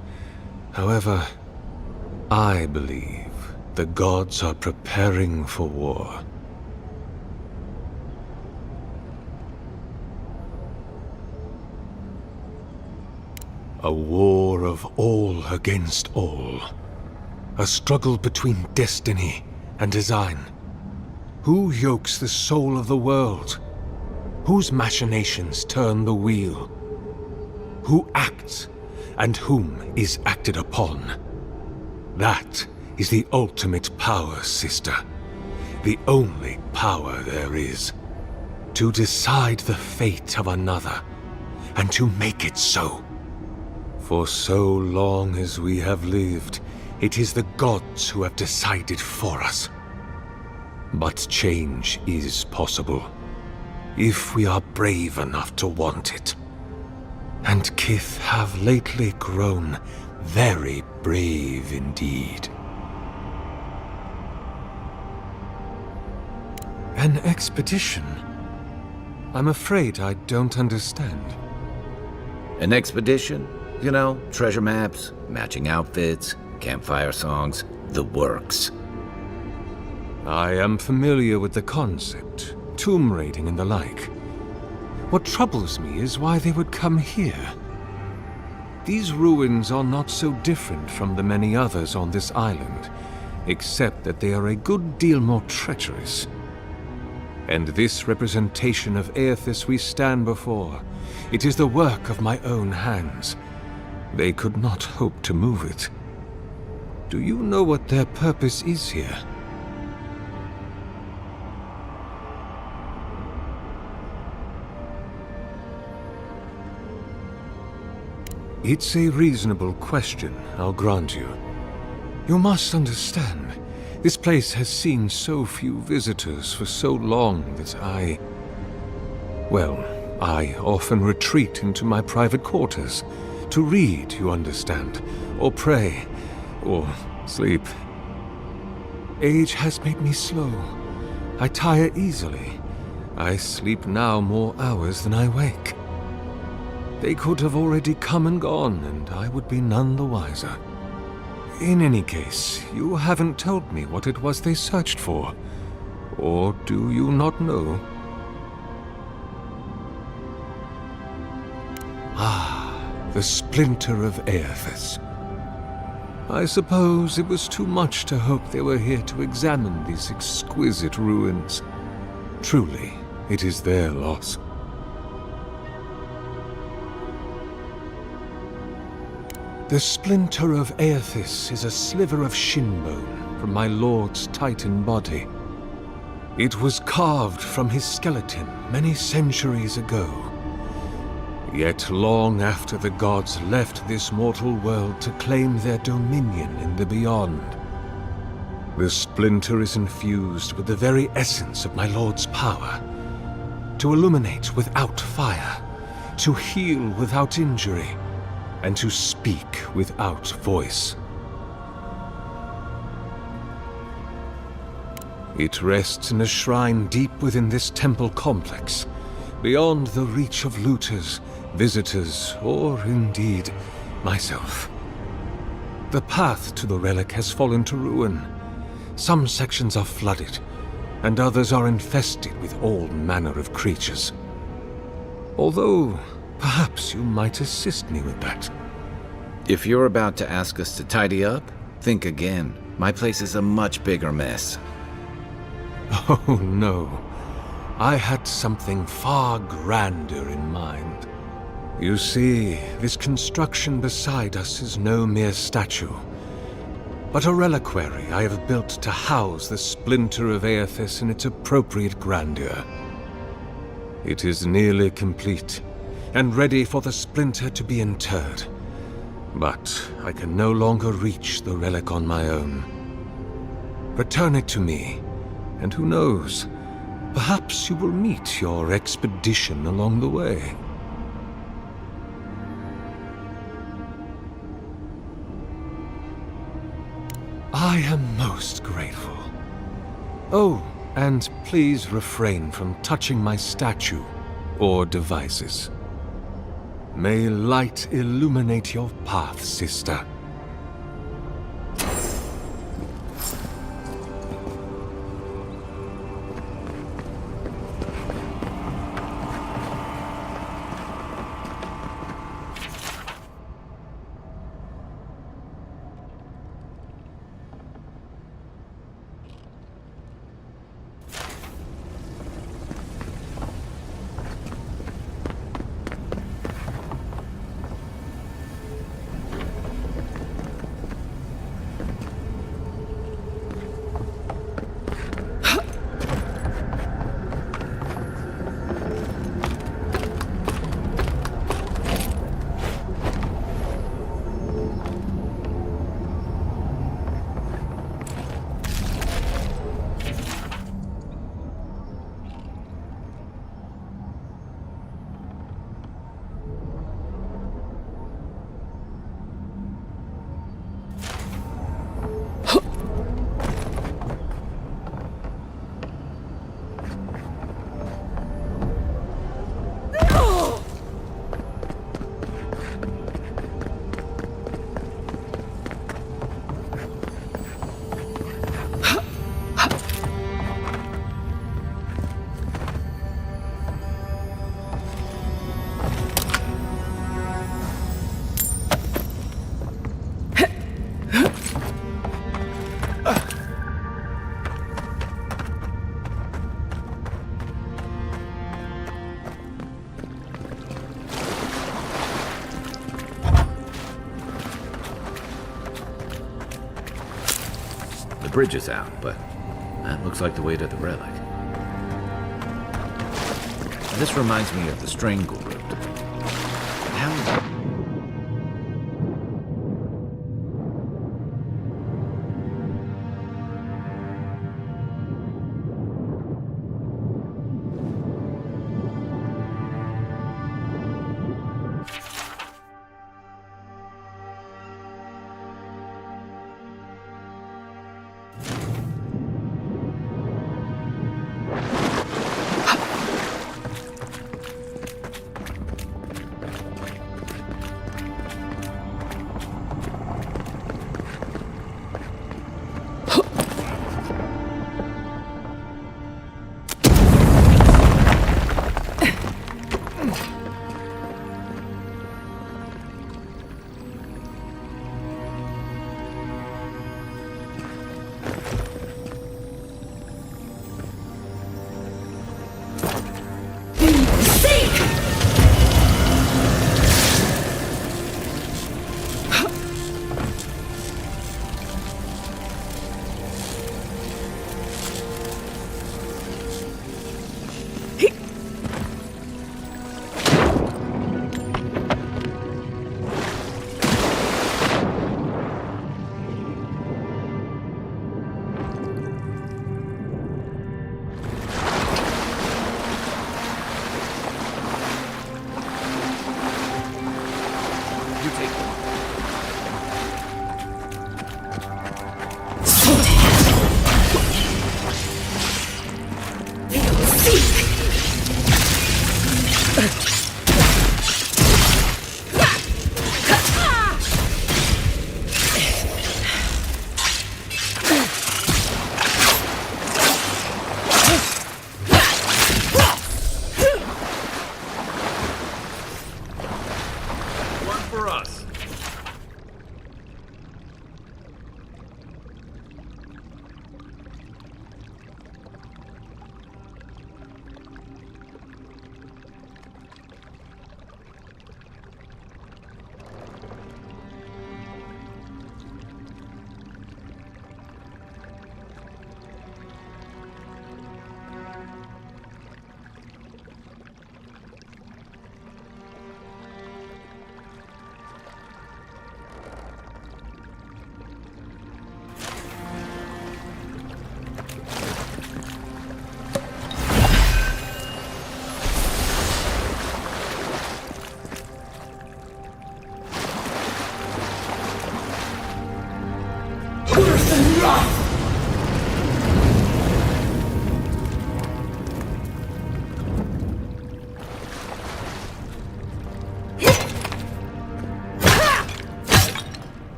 However, I believe the gods are preparing for war. A war of all against all. A struggle between destiny and design. Who yokes the soul of the world? Whose machinations turn the wheel? Who acts and whom is acted upon? That is the ultimate power, sister. The only power there is. To decide the fate of another, and to make it so. For so long as we have lived, it is the gods who have decided for us. But change is possible, if we are brave enough to want it. And kith have lately grown very brave indeed. An expedition? I'm afraid I don't understand. An expedition? You know, treasure maps, matching outfits, campfire songs, the works. I am familiar with the concept, tomb raiding and the like. What troubles me is why they would come here. These ruins are not so different from the many others on this island, except that they are a good deal more treacherous. And this representation of Aethys we stand before, it is the work of my own hands. They could not hope to move it. Do you know what their purpose is here? It's a reasonable question, I'll grant you. You must understand, this place has seen so few visitors for so long that I often retreat into my private quarters. To read, you understand, or pray, or sleep. Age has made me slow. I tire easily. I sleep now more hours than I wake. They could have already come and gone, and I would be none the wiser. In any case, you haven't told me what it was they searched for. Or do you not know? The splinter of Aethys. I suppose it was too much to hope they were here to examine these exquisite ruins. Truly, it is their loss. The splinter of Aethys is a sliver of shinbone from my lord's titan body. It was carved from his skeleton many centuries ago. Yet long after the gods left this mortal world to claim their dominion in the beyond, the splinter is infused with the very essence of my lord's power. To illuminate without fire, to heal without injury, and to speak without voice. It rests in a shrine deep within this temple complex, beyond the reach of looters, visitors, or indeed, myself. The path to the relic has fallen to ruin. Some sections are flooded, and others are infested with all manner of creatures. Although, perhaps you might assist me with that. If you're about to ask us to tidy up, think again. My place is a much bigger mess. Oh no. I had something far grander in mind. You see, this construction beside us is no mere statue, but a reliquary I have built to house the splinter of Aethys in its appropriate grandeur. It is nearly complete, and ready for the splinter to be interred. But I can no longer reach the relic on my own. Return it to me, and who knows, perhaps you will meet your expedition along the way. I am most grateful. Oh, and please refrain from touching my statue or devices. May light illuminate your path, sister. bridge is out, but that looks like the way to the relic. This reminds me of the Strangle Route. How...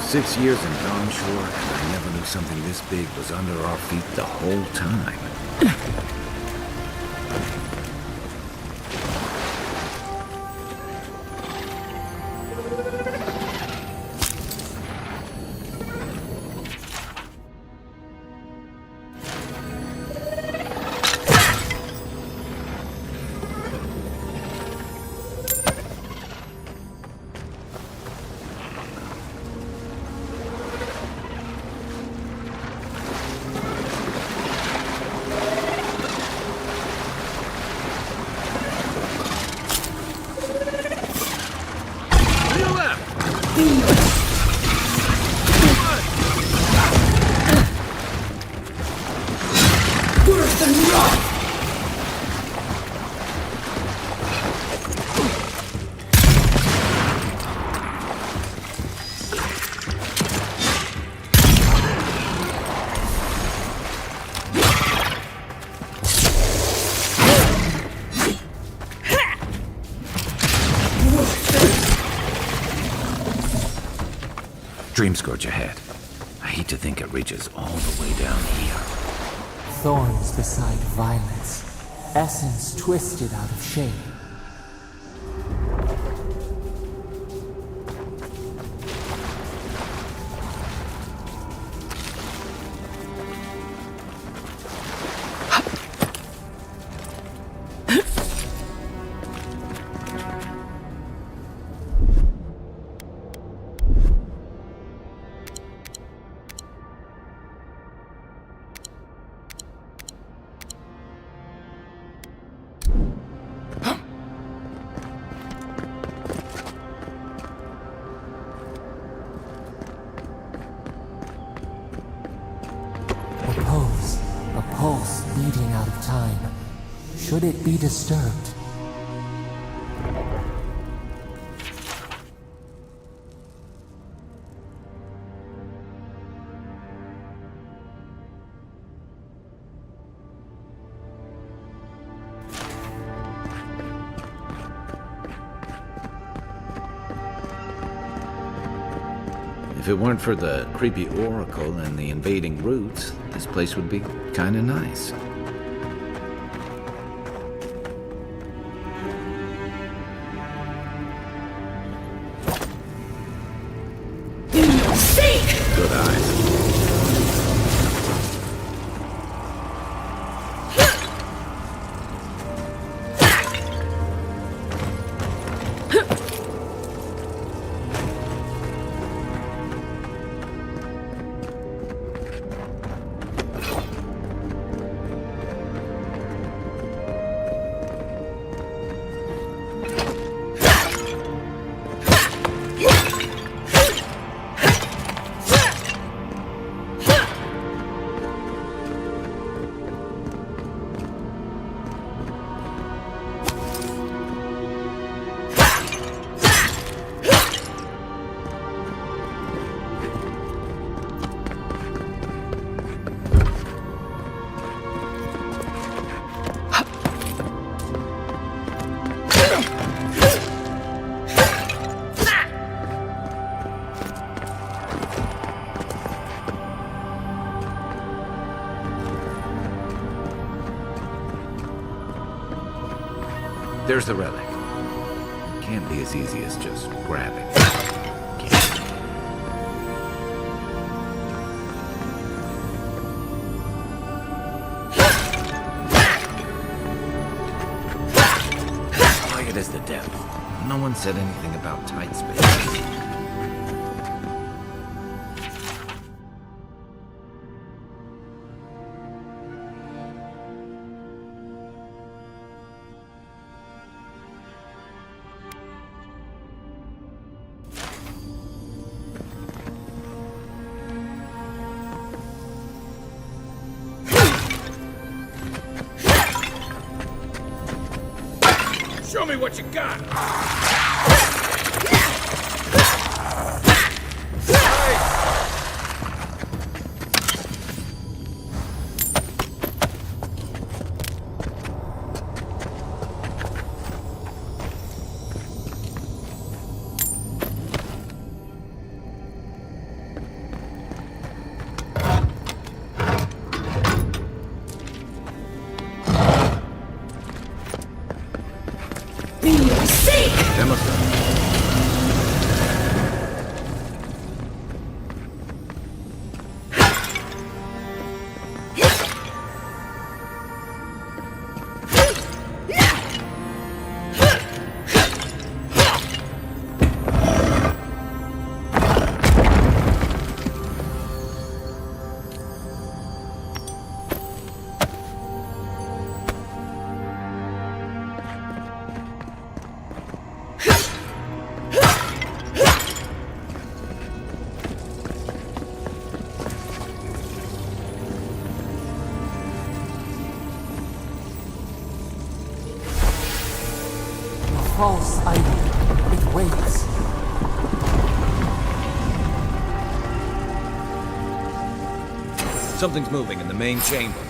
6 years in Dawnshore, and I never knew something this big was under our feet the whole time. Dream Scourge ahead. I hate to think it reaches all the way down here. Thorns beside violets, essence twisted out of shape. A pulse beating out of time. Should it be disturbed? If it weren't for the creepy oracle and the invading roots, this place would be kinda nice. Good eyes. There's the relic. Can't be as easy as just grabbing. Quiet as the devil. No one said anything about tight spaces. Show me what you got! Demonstrate. False idol. It waits. Something's moving in the main chamber.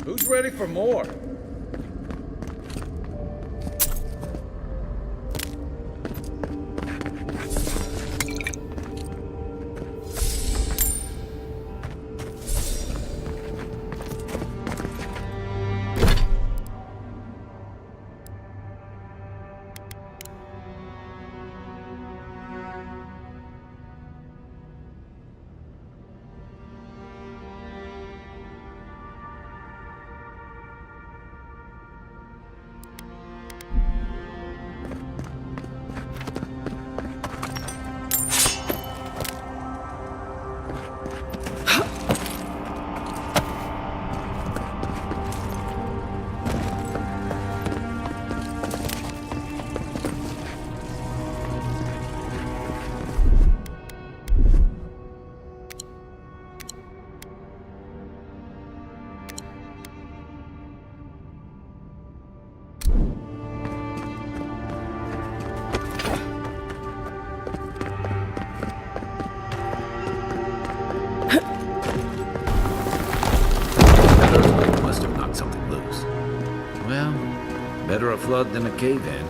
Who's ready for more? Better a flood than a cave-in.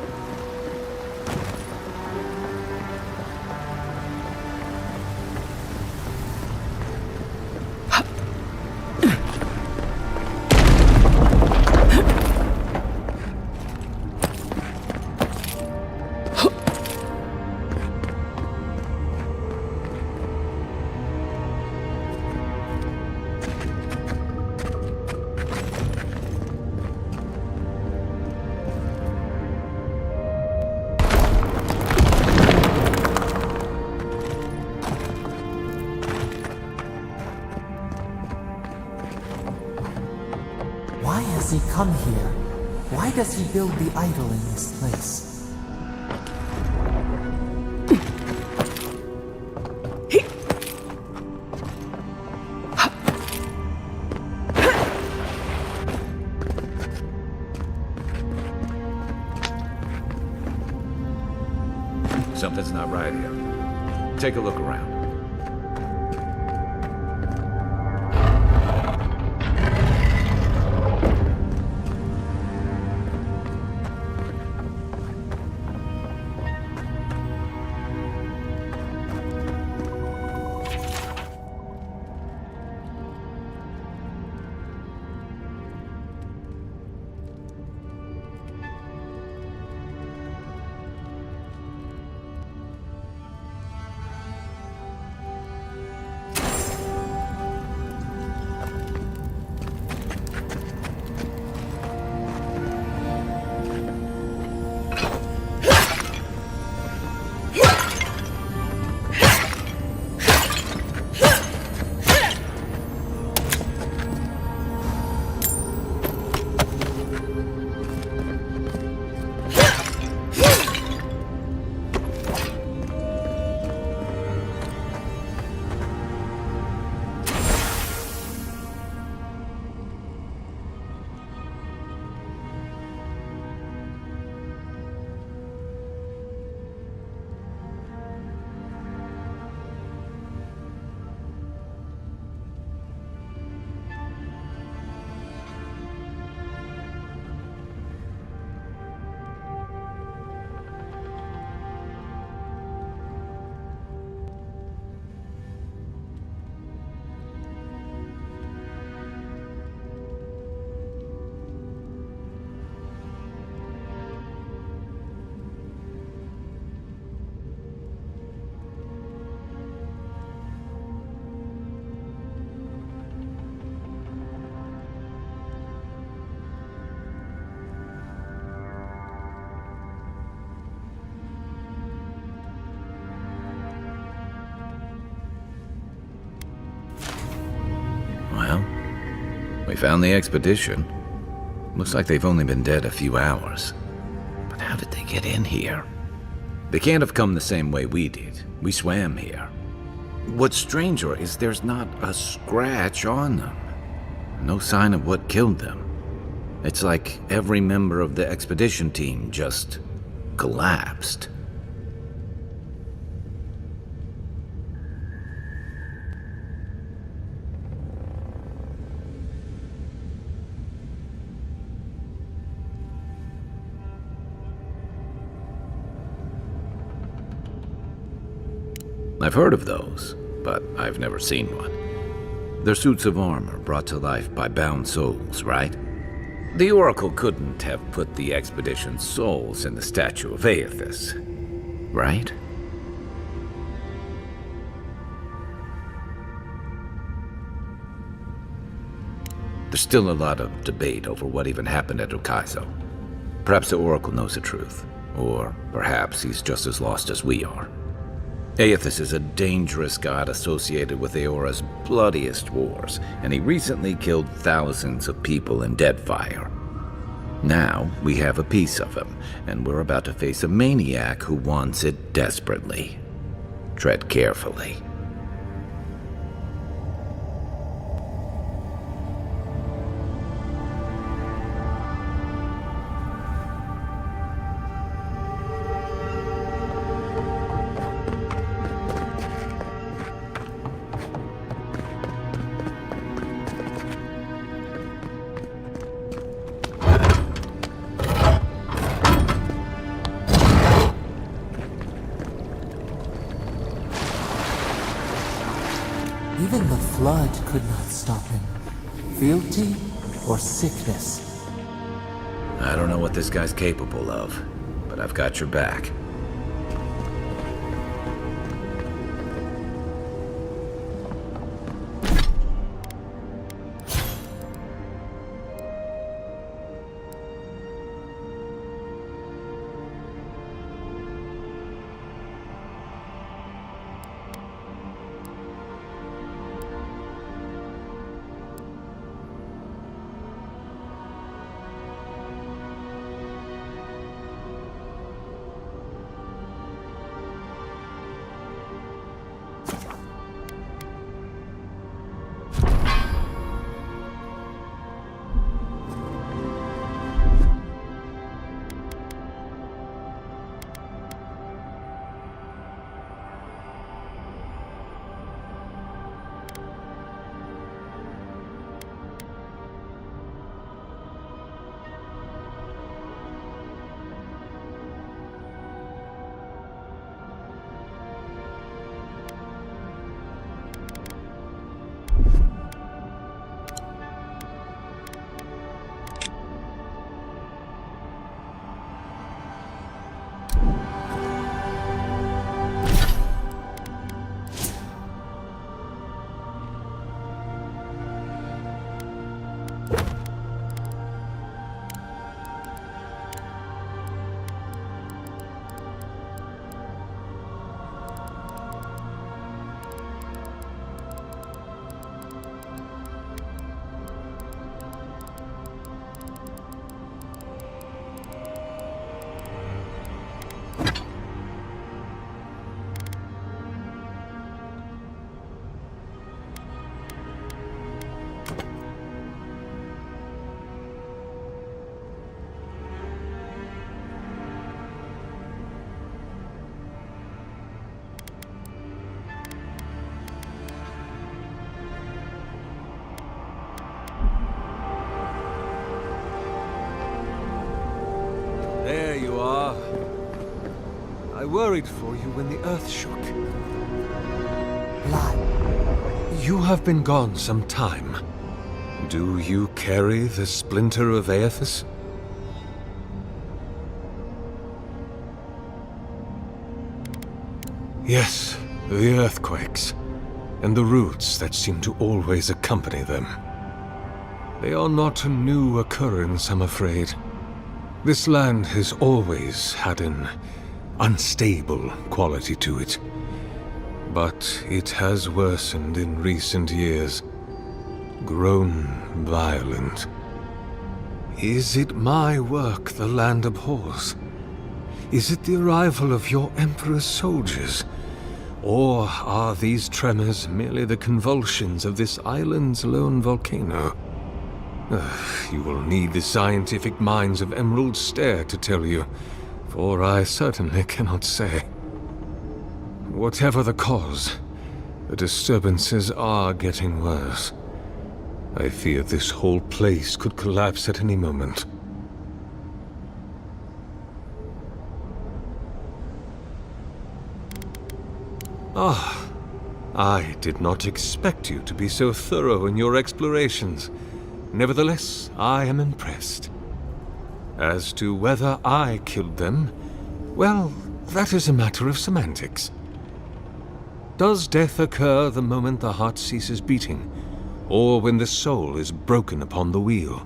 he come here? Why does he build the idol in this place? Something's not right here. Take a look around. Well, we found the expedition. Looks like they've only been dead a few hours. But how did they get in here? They can't have come the same way we did. We swam here. What's stranger is there's not a scratch on them. No sign of what killed them. It's like every member of the expedition team just collapsed. I've heard of those, but I've never seen one. They're suits of armor brought to life by bound souls, right? The Oracle couldn't have put the expedition's souls in the statue of Aethys, right? There's still a lot of debate over what even happened at Ukaizo. Perhaps the Oracle knows the truth, or perhaps he's just as lost as we are. Aethys is a dangerous god associated with Eora's bloodiest wars, and he recently killed thousands of people in Deadfire. Now, we have a piece of him, and we're about to face a maniac who wants it desperately. Tread carefully. Even the flood could not stop him. Fealty or sickness? I don't know what this guy's capable of, but I've got your back. worried for you when the earth shook. Blood. You have been gone some time. Do you carry the splinter of Aethys? Yes, the earthquakes, and the roots that seem to always accompany them. They are not a new occurrence, I'm afraid. This land has always had an unstable quality to it. But it has worsened in recent years, grown violent. Is it my work the land abhors? Is it the arrival of your Emperor's soldiers? Or are these tremors merely the convulsions of this island's lone volcano? You will need the scientific minds of Emerald Stair to tell you, for I certainly cannot say. Whatever the cause, the disturbances are getting worse. I fear this whole place could collapse at any moment. Ah, I did not expect you to be so thorough in your explorations. Nevertheless, I am impressed. As to whether I killed them, well, that is a matter of semantics. Does death occur the moment the heart ceases beating, or when the soul is broken upon the wheel?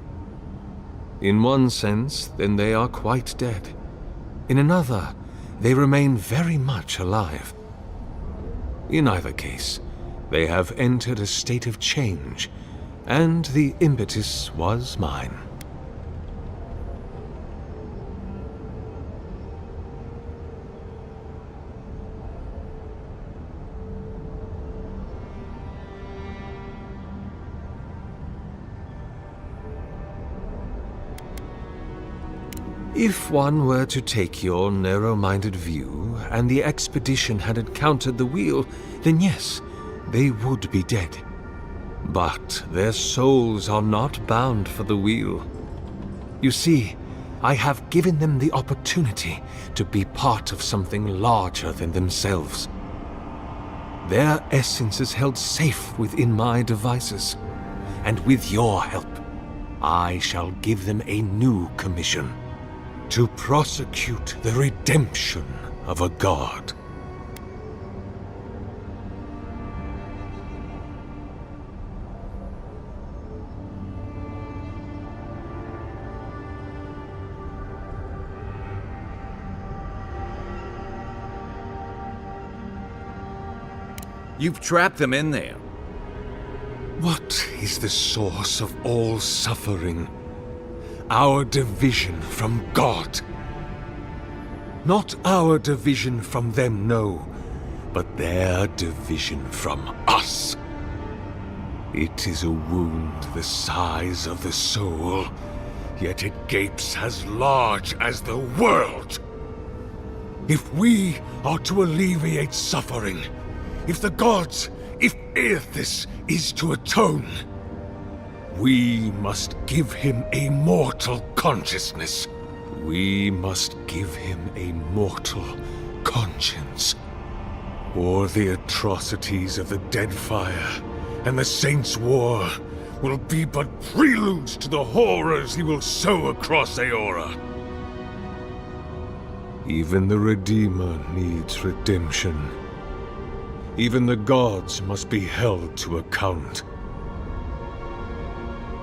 In one sense, then they are quite dead. In another, they remain very much alive. In either case, they have entered a state of change, and the impetus was mine. If one were to take your narrow-minded view, and the expedition had encountered the wheel, then yes, they would be dead. But their souls are not bound for the wheel. You see, I have given them the opportunity to be part of something larger than themselves. Their essence is held safe within my devices, and with your help, I shall give them a new commission. To prosecute the redemption of a god. You've trapped them in there. What is the source of all suffering? Our division from God. Not our division from them, no, but their division from us. It is a wound the size of the soul, yet it gapes as large as the world. If we are to alleviate suffering, if the gods, if Aethys is to atone, we must give him a mortal consciousness. We must give him a mortal conscience. Or the atrocities of the Deadfire and the Saints' War will be but preludes to the horrors he will sow across Aora. Even the Redeemer needs redemption. Even the gods must be held to account.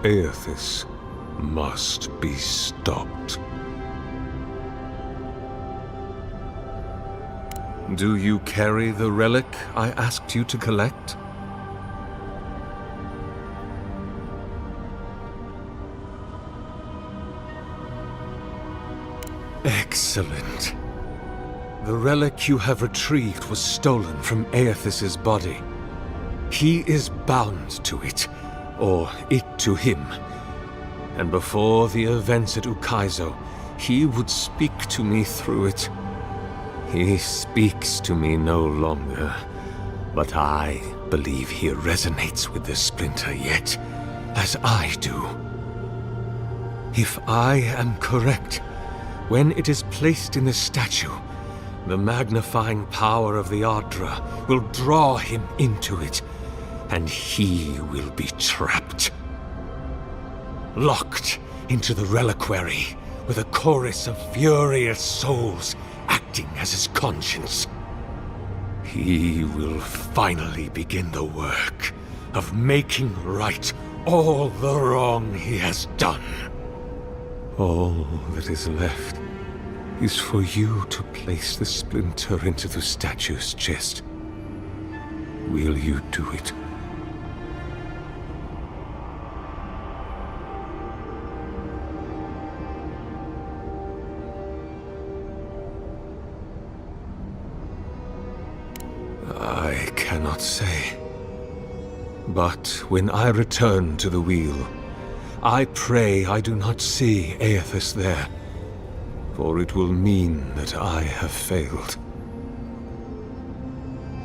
Aethys must be stopped. Do you carry the relic I asked you to collect? Excellent. The relic you have retrieved was stolen from Aethys' body. He is bound to it. Or it to him. And before the events at Ukaizo, he would speak to me through it. He speaks to me no longer, but I believe he resonates with the splinter yet, as I do. If I am correct, when it is placed in the statue, The magnifying power of the Ardra will draw him into it, and he will be trapped. Locked into the reliquary with a chorus of furious souls acting as his conscience. He will finally begin the work of making right all the wrong he has done. All that is left is for you to place the splinter into the statue's chest. Will you do it? I cannot say. But when I return to the wheel, I pray I do not see Aethys there, for it will mean that I have failed.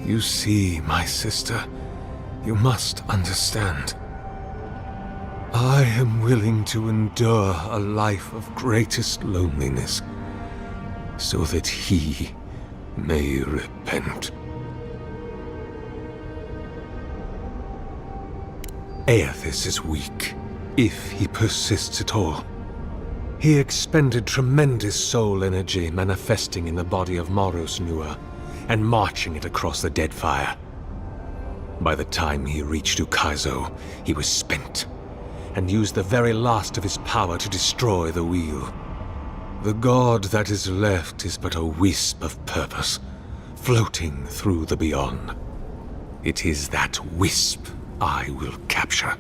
You see, my sister, you must understand. I am willing to endure a life of greatest loneliness, so that he may repent. Aethys is weak, if he persists at all. He expended tremendous soul energy manifesting in the body of Moros Nua and marching it across the Deadfire. By the time he reached Ukaizo, he was spent, and used the very last of his power to destroy the wheel. The god that is left is but a wisp of purpose, floating through the beyond. It is that wisp I will capture.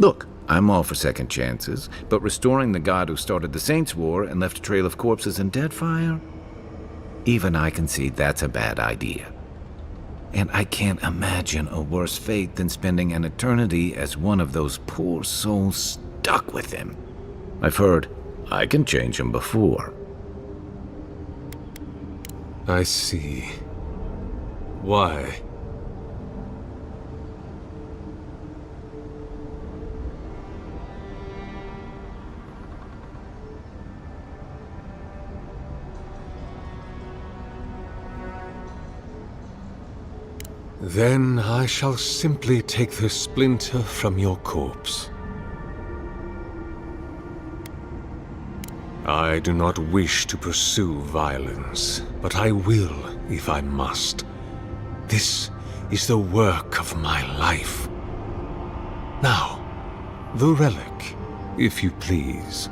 Look, I'm all for second chances, but restoring the god who started the Saints' War and left a trail of corpses in Deadfire? Even I can see that's a bad idea. And I can't imagine a worse fate than spending an eternity as one of those poor souls stuck with him. I've heard I can change him before. I see. Why? Then I shall simply take the splinter from your corpse. I do not wish to pursue violence, but I will if I must. This is the work of my life. Now, the relic, if you please.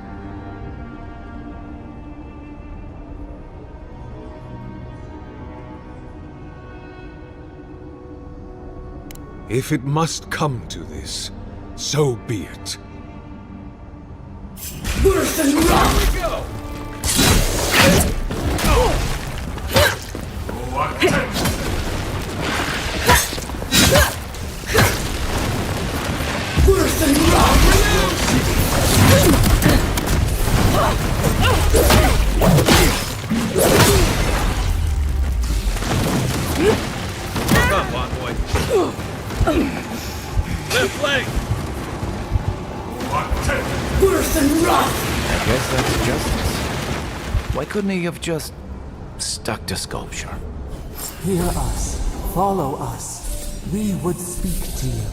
If it must come to this, so be it. Worse than rock! Here we go! Worse than rock! What's up, Envoy? Left leg! Worse than rock! I guess that's justice. Why couldn't he have just stuck to sculpture? Hear us. Follow us. We would speak to you.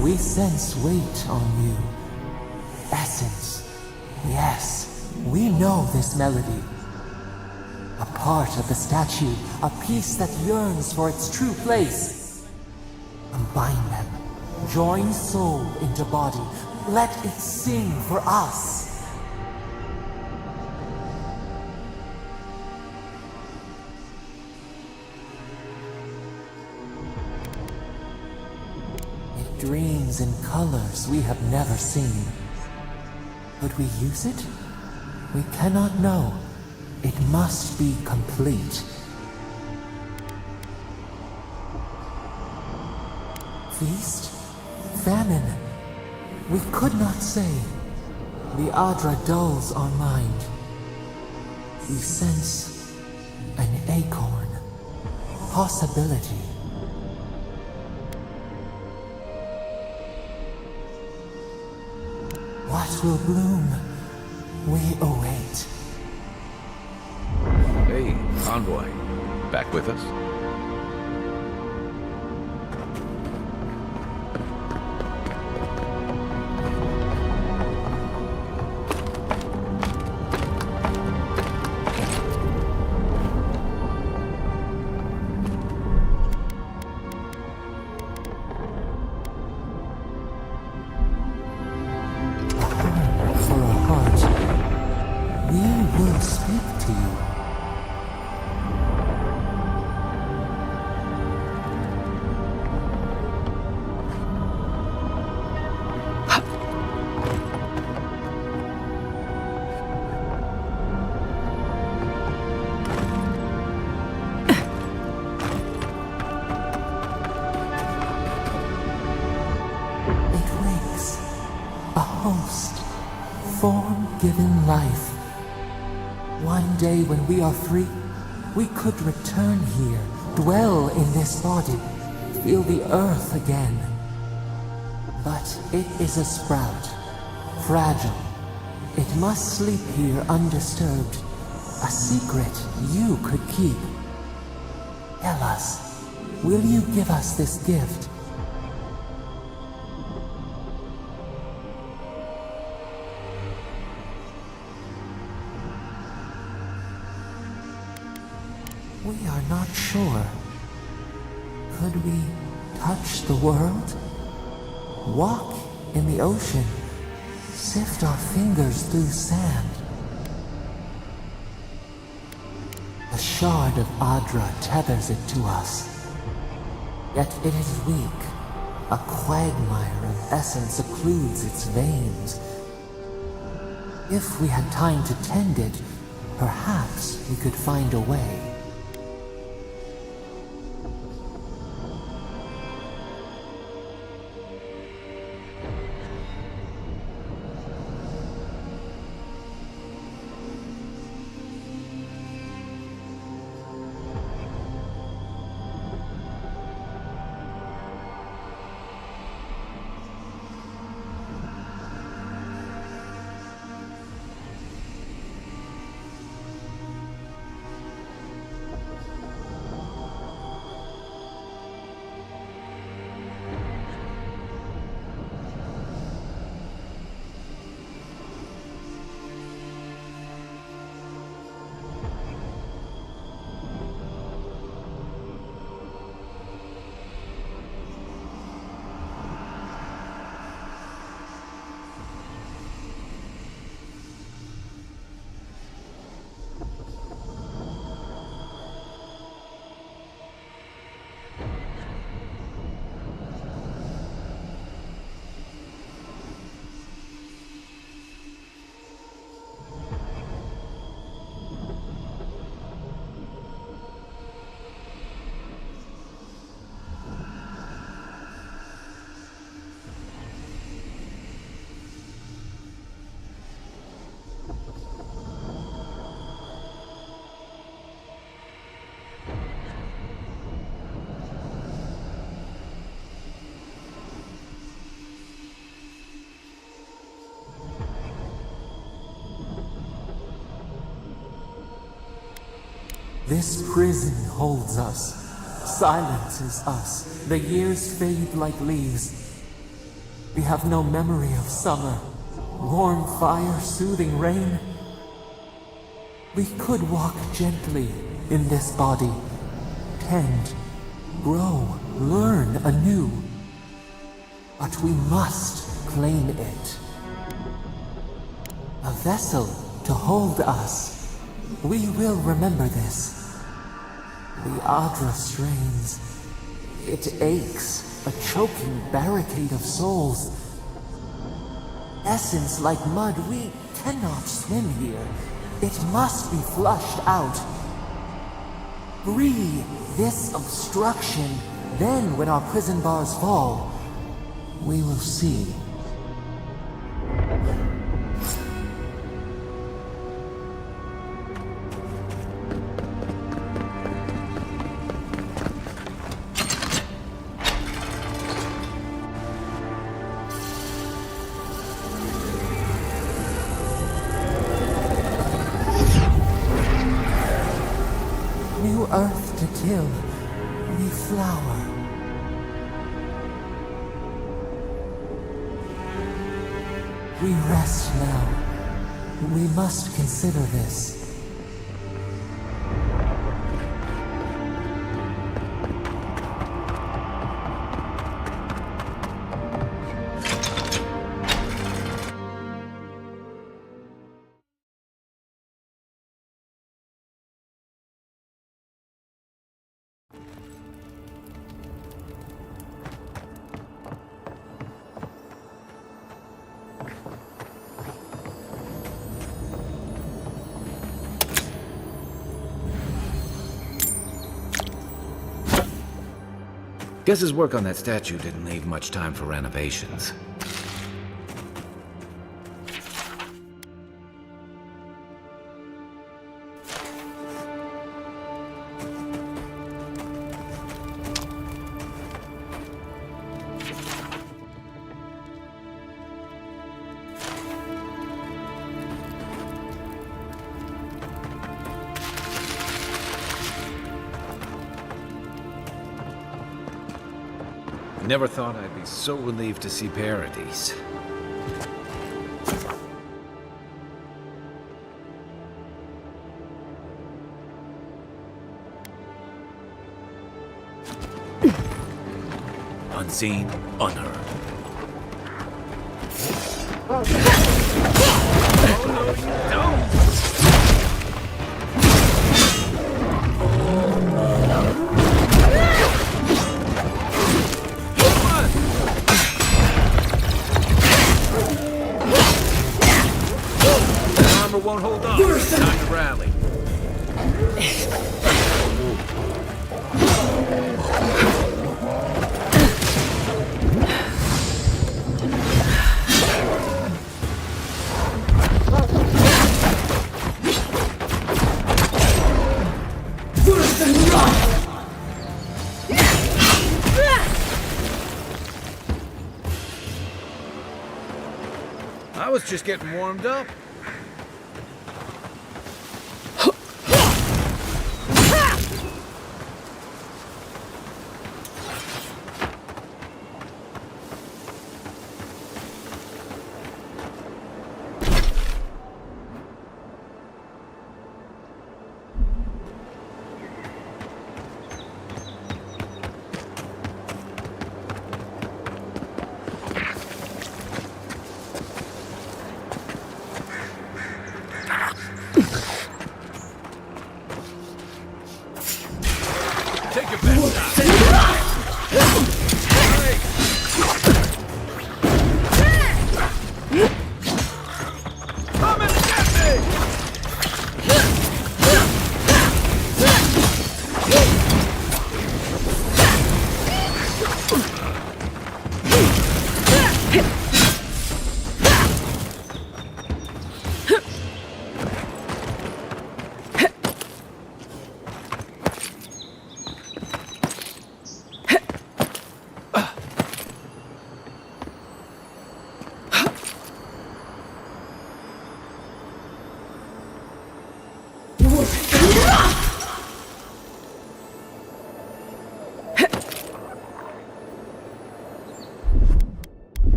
We sense weight on you. Essence. Yes, we know this melody. A part of the statue, a piece that yearns for its true place. Combine them. Join soul into body. Let it sing for us. It dreams in colors we have never seen. Could we use it? We cannot know. It must be complete. Feast? Famine? We could not say. The Adra dulls our mind. We sense an acorn. Possibility. What will bloom? We await. Hey, Envoy. Back with us? For a heart, we will speak to you. It wakes, a host, form-given life. One day when we are free, we could return here, dwell in this body, feel the earth again. But it is a sprout, fragile. It must sleep here undisturbed. A secret you could keep. Tell us, will you give us this gift? We are not sure. Could we touch the world? Walk in the ocean? Sift our fingers through sand? A shard of Adra tethers it to us. Yet it is weak. A quagmire of essence occludes its veins. If we had time to tend it, perhaps we could find a way. This prison holds us, silences us. The years fade like leaves. We have no memory of summer, warm fire, soothing rain. We could walk gently in this body, tend, grow, learn anew. But we must claim it. A vessel to hold us. We will remember this. The Adra strains. It aches, a choking barricade of souls. Essence like mud, we cannot swim here. It must be flushed out. Free this obstruction, then when our prison bars fall, we will see. New earth to kill, new flower. We rest now. We must consider this. Guess his work on that statue didn't leave much time for renovations. Never thought I'd be so relieved to see Paradise. Unseen, unheard. Oh no, you don't! Won't hold up. Time to rally. I was just getting warmed up.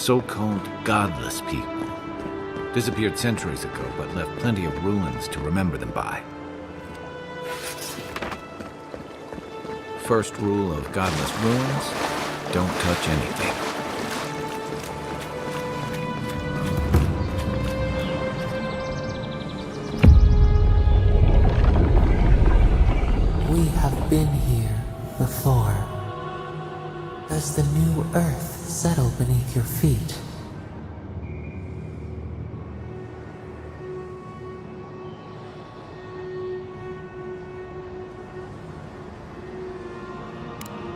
so-called godless people. Disappeared centuries ago, but left plenty of ruins to remember them by. First rule of godless ruins, don't touch anything. We have been here before. Does the new earth settle beneath your feet?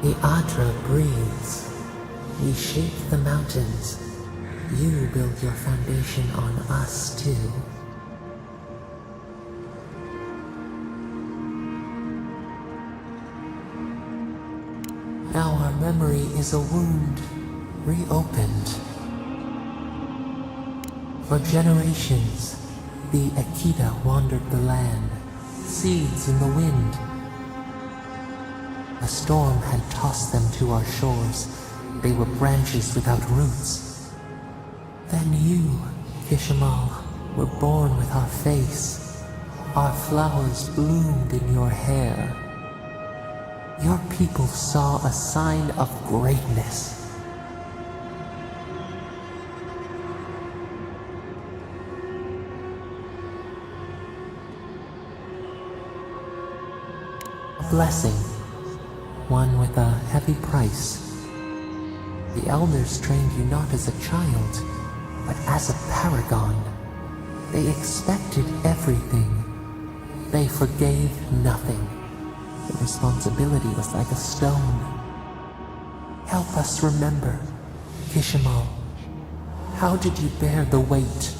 The Adra breathes. We shape the mountains. You build your foundation on us, too. Now our memory is a wound, reopened. For generations, the Akita wandered the land, seeds in the wind. A storm had tossed them to our shores. They were branches without roots. Then you, Kishimal, were born with our face. Our flowers bloomed in your hair. Your people saw a sign of greatness. A blessing. One with a heavy price. The elders trained you not as a child, but as a paragon. They expected everything. They forgave nothing. The responsibility was like a stone. Help us remember, Kishimal. How did you bear the weight?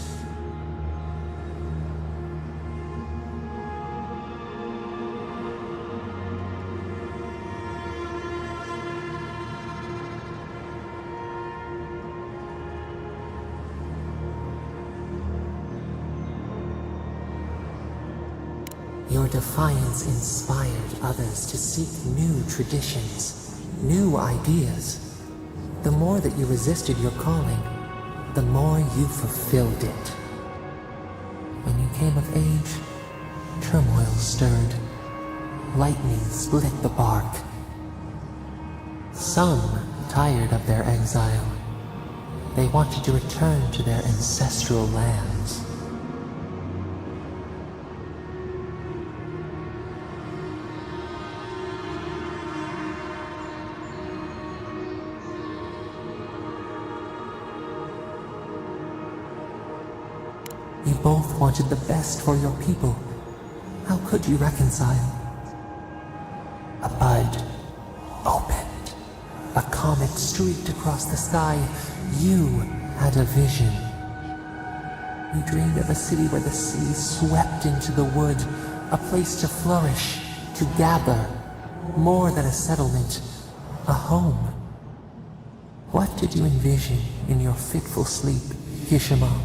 Your defiance inspired others to seek new traditions, new ideas. The more that you resisted your calling, the more you fulfilled it. When you came of age, turmoil stirred. Lightning split the bark. Some tired of their exile. They wanted to return to their ancestral lands. You both wanted the best for your people. How could you reconcile? A bud opened. A comet streaked across the sky. You had a vision. You dreamed of a city where the sea swept into the wood, a place to flourish, to gather, more than a settlement, a home. What did you envision in your fitful sleep, Kishimal?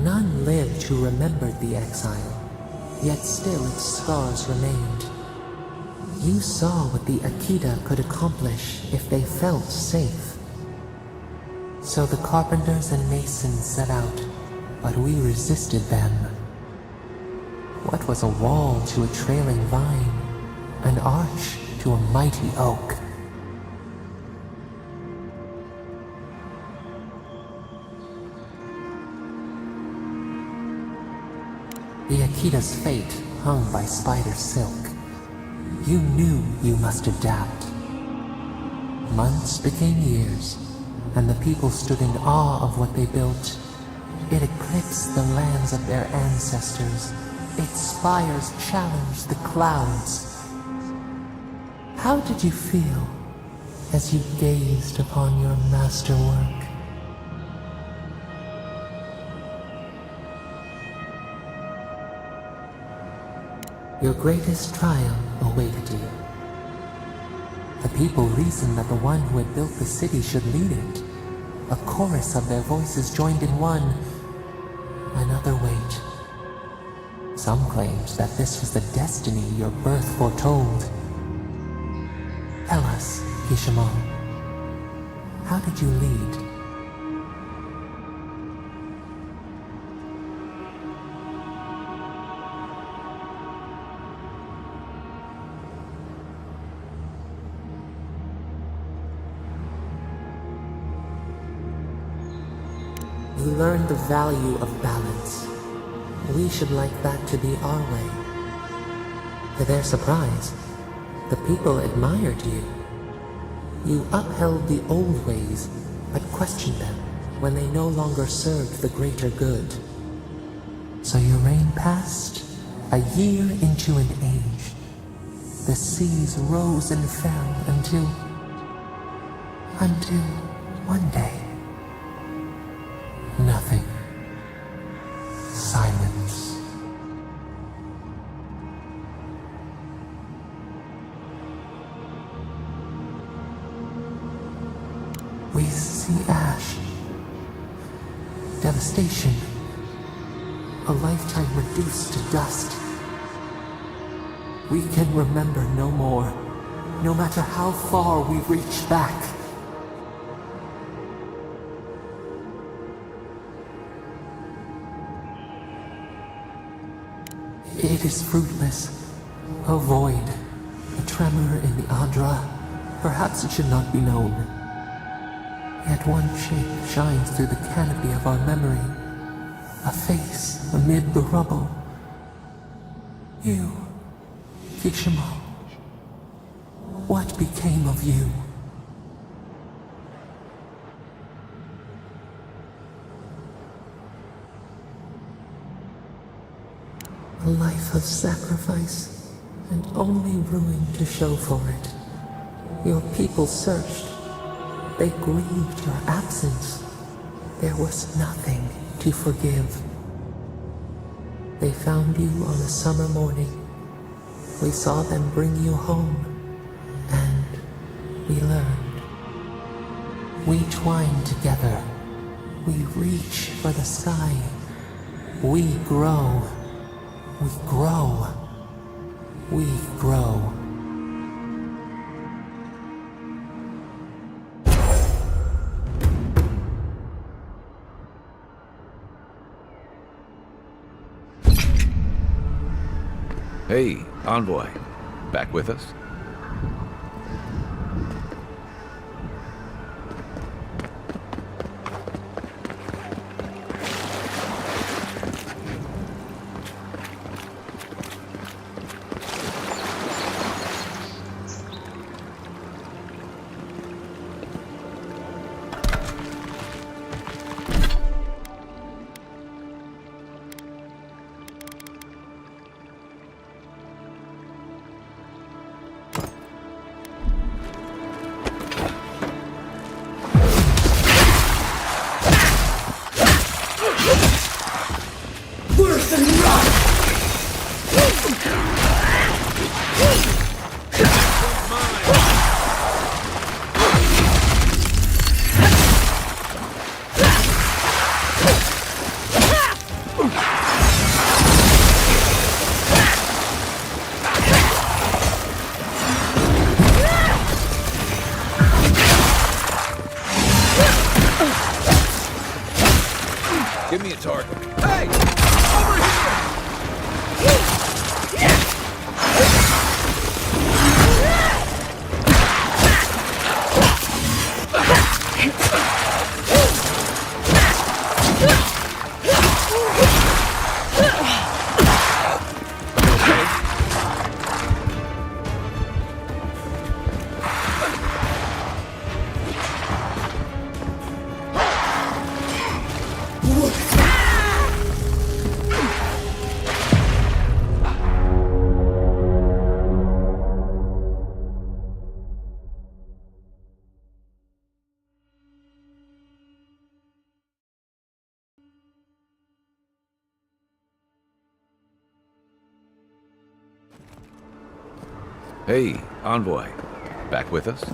None lived who remembered the exile, yet still its scars remained. You saw what the Akita could accomplish if they felt safe. So the carpenters and masons set out, but we resisted them. What was a wall to a trailing vine, an arch to a mighty oak? The Akita's fate hung by spider silk. You knew you must adapt. Months became years, and the people stood in awe of what they built. It eclipsed the lands of their ancestors. Its spires challenged the clouds. How did you feel as you gazed upon your masterwork? Your greatest trial awaited you. The people reasoned that the one who had built the city should lead it. A chorus of their voices joined in one. Another weight. Some claims that this was the destiny your birth foretold. Tell us, Kishimal, how did you lead? You learned the value of balance. We should like that to be our way. To their surprise, the people admired you. You upheld the old ways, but questioned them when they no longer served the greater good. So your reign passed, a year into an age. The seas rose and fell until one day. Nothing. Silence. We see ash. Devastation. A lifetime reduced to dust. We can remember no more, no matter how far we reach back. It is fruitless. A void. A tremor in the Adra. Perhaps it should not be known. Yet one shape shines through the canopy of our memory. A face amid the rubble. You, Kishimal. What became of you? A life of sacrifice, and only ruin to show for it. Your people searched. They grieved your absence. There was nothing to forgive. They found you on a summer morning. We saw them bring you home, and we learned. We twine together. We reach for the sky. We grow. We grow. We grow. Hey, Envoy. Back with us? Worse than rock! Give me a target. Hey! Over Hey, Envoy. Back with us?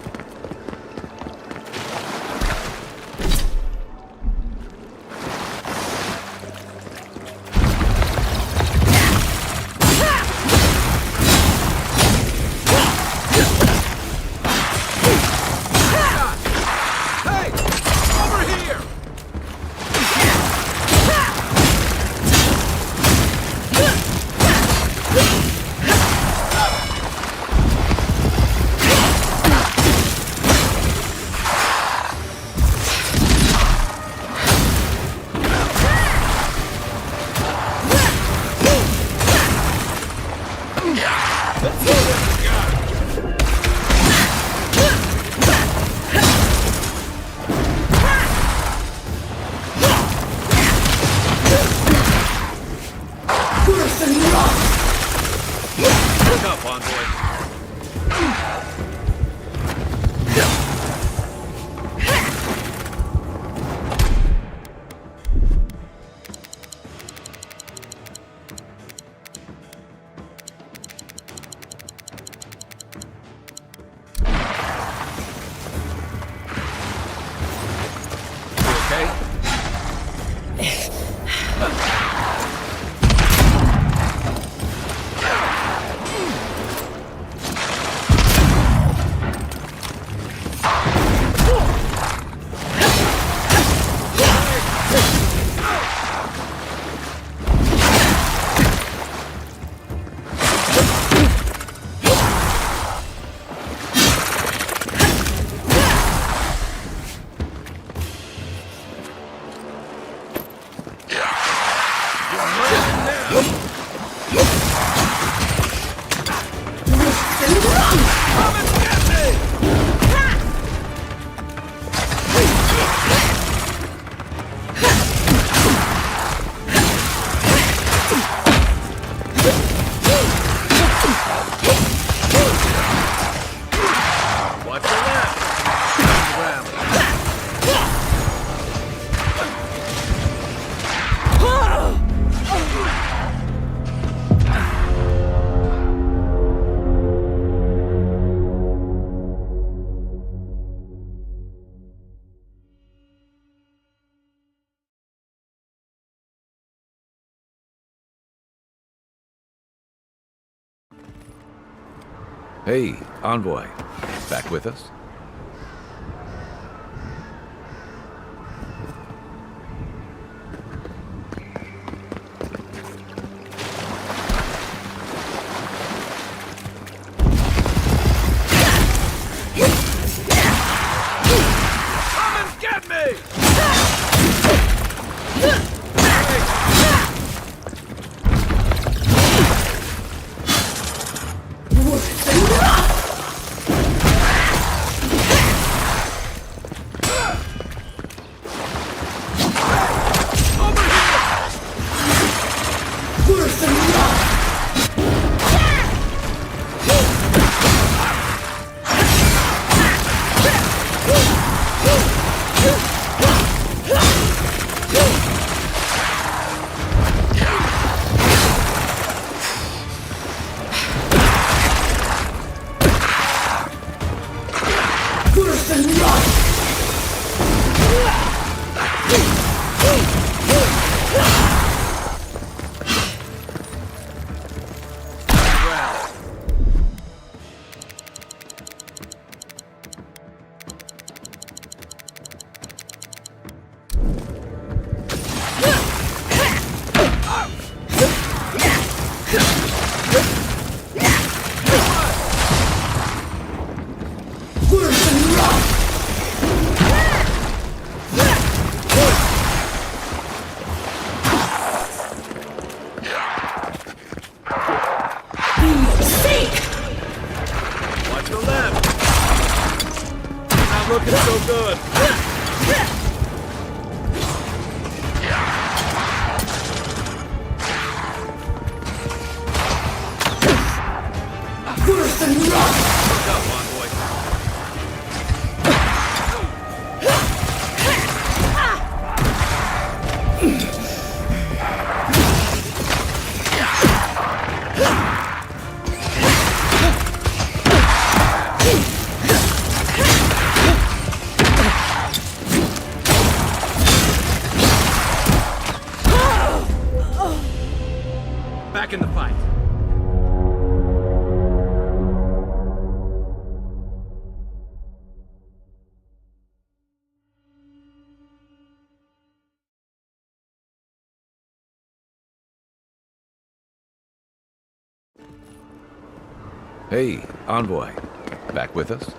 Hey, Envoy. Back with us? Looking so good. Back in the fight. Hey, Envoy. Back with us?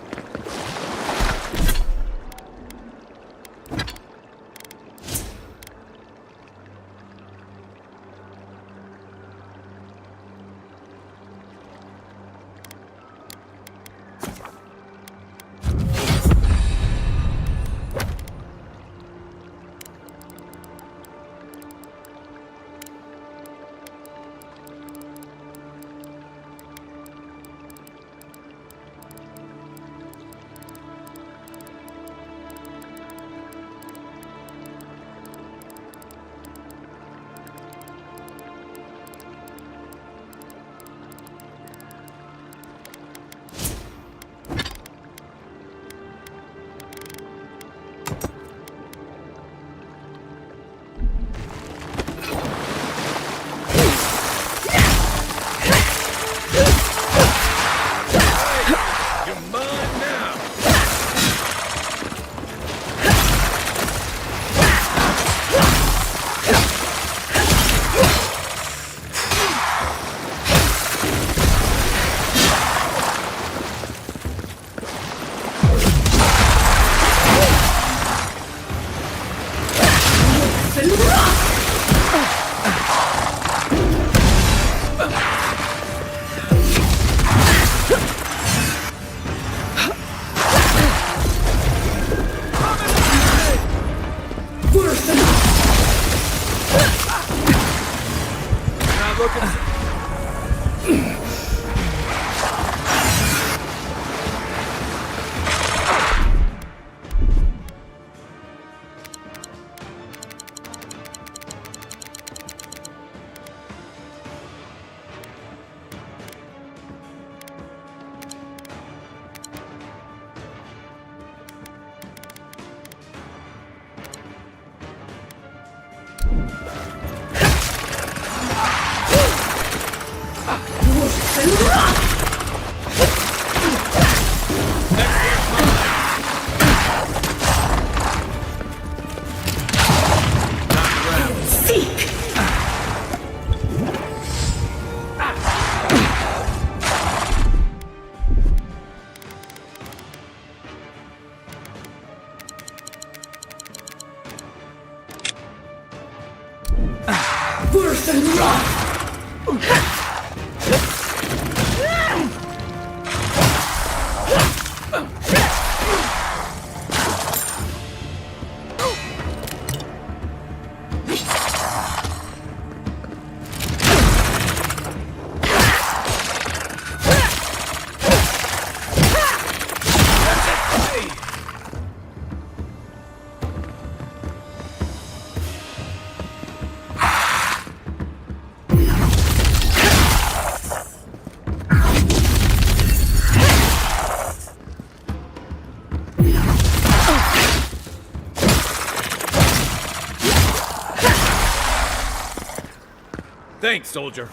Thanks, soldier.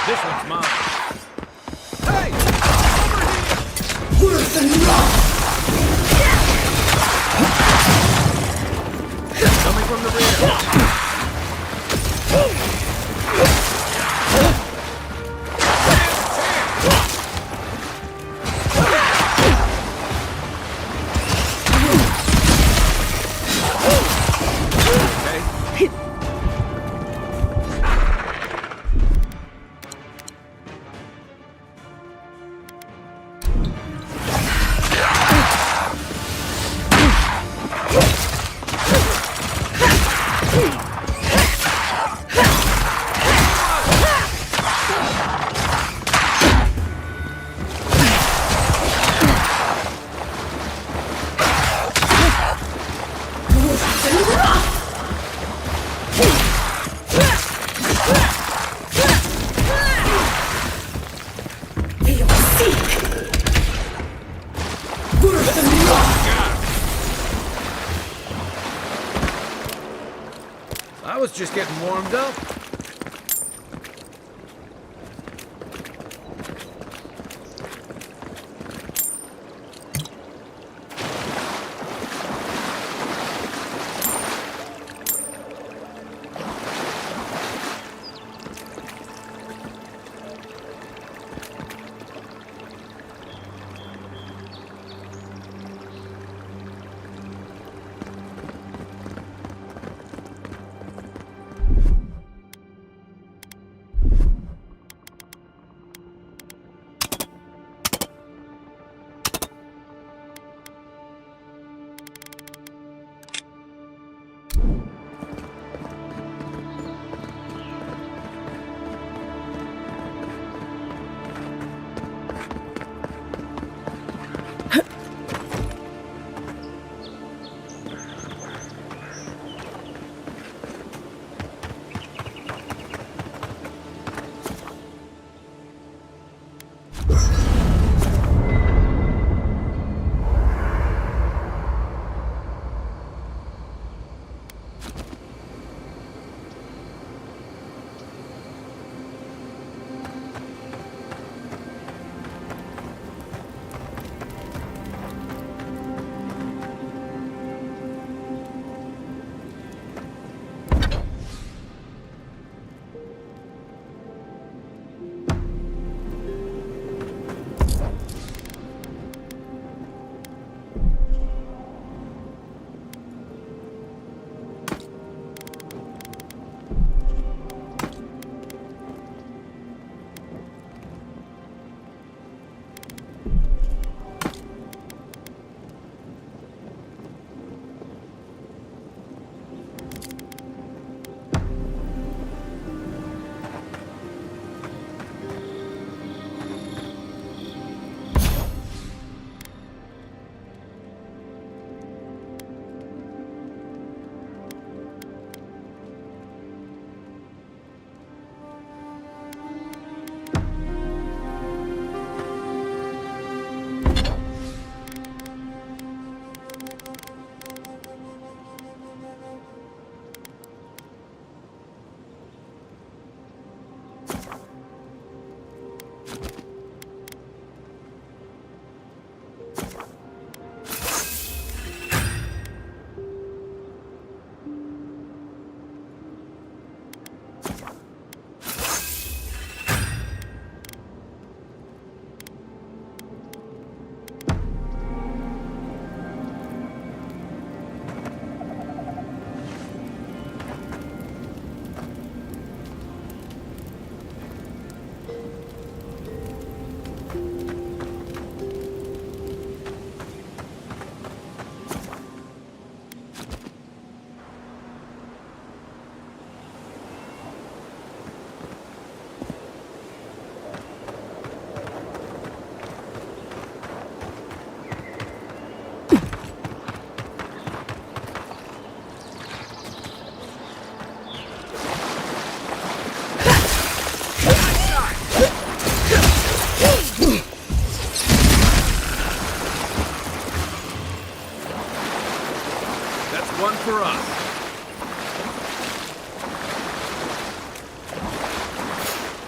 This one's mine. Hey! Coming from the rear. I was just getting warmed up. for us.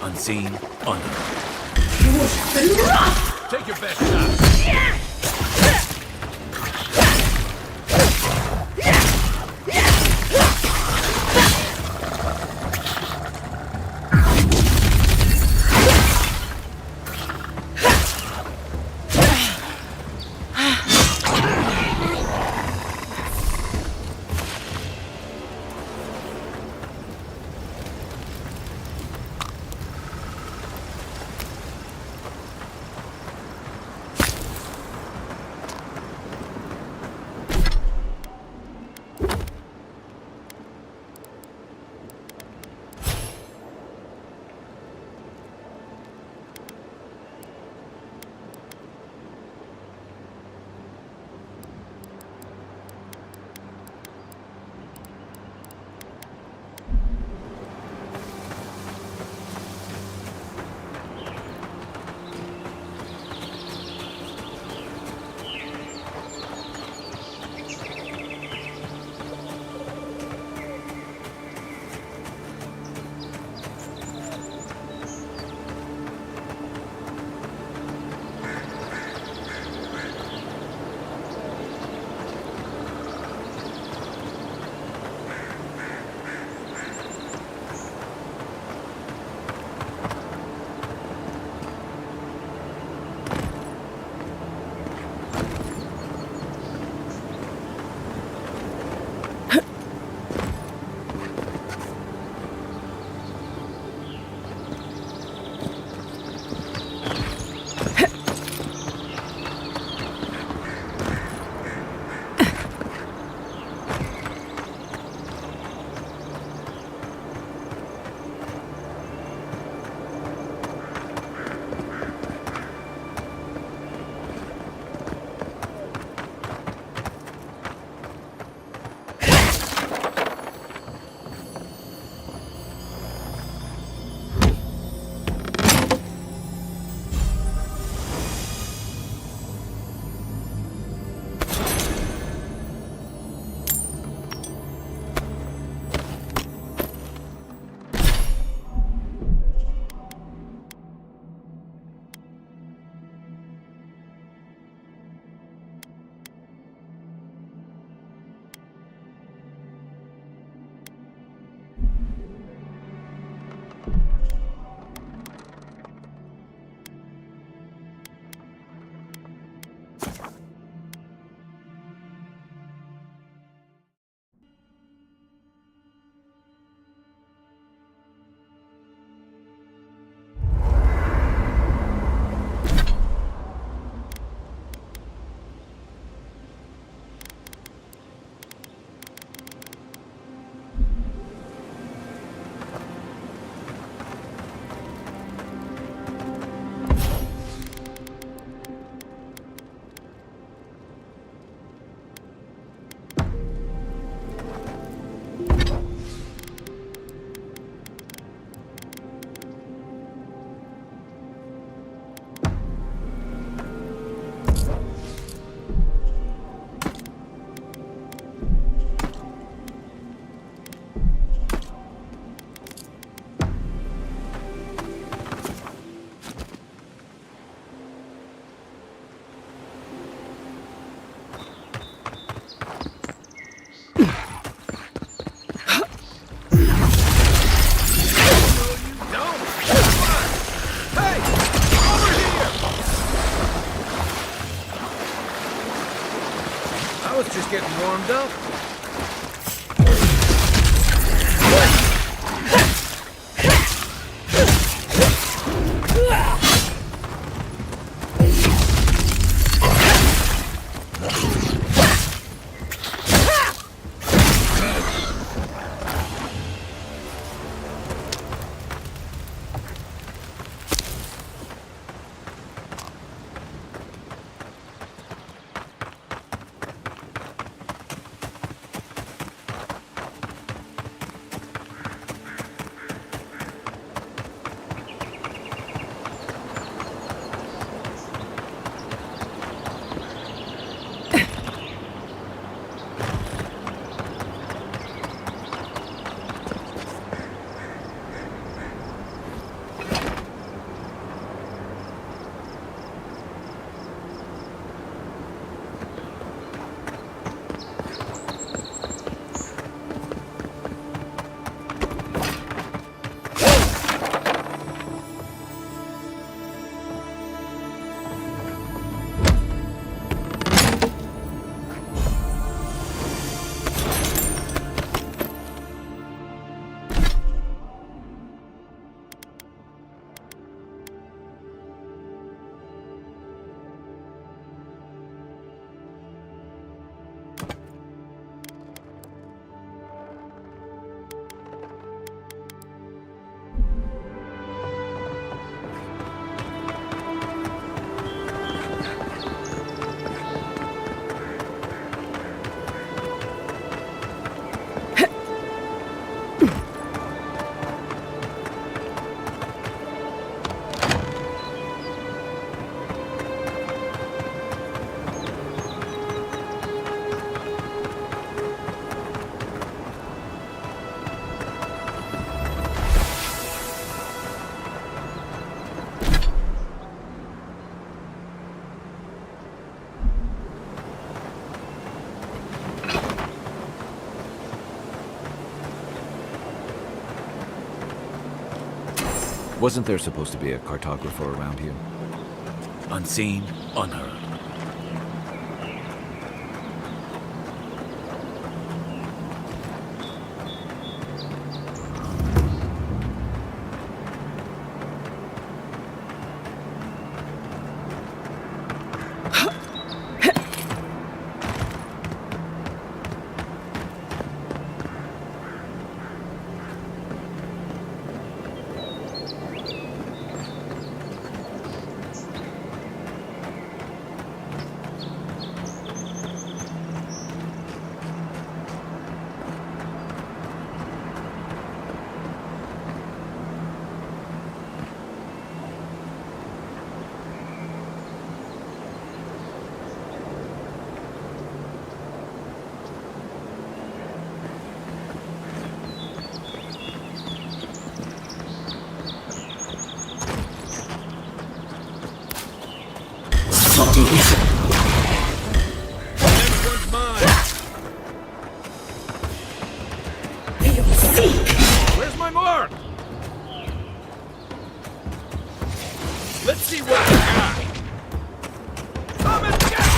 Unseen, unheard. Take your best shot. was just getting warmed up. Wasn't there supposed to be a cartographer around here? Unseen, unheard. Everyone's mine. Where's my mark? Let's see what I got. Come and get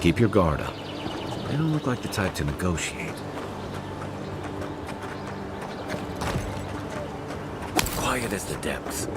Keep your guard up. They don't look like the type to negotiate. Quiet as the depths.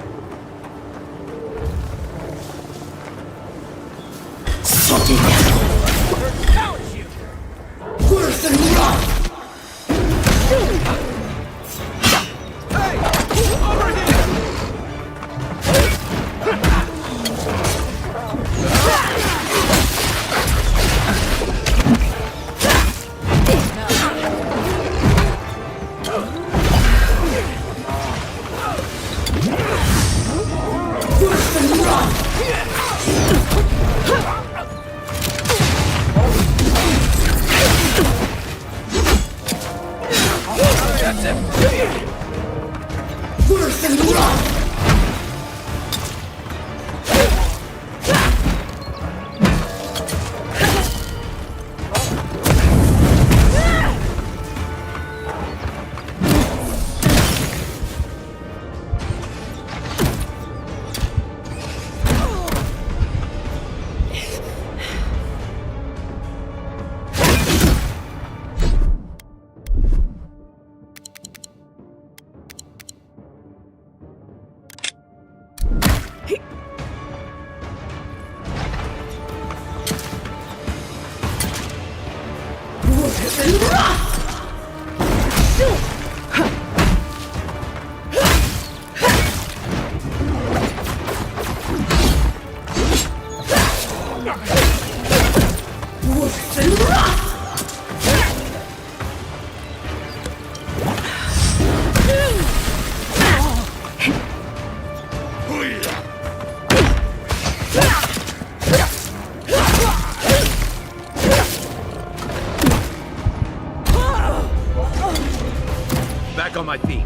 on my feet.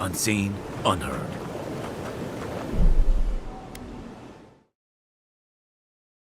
Unseen, unheard.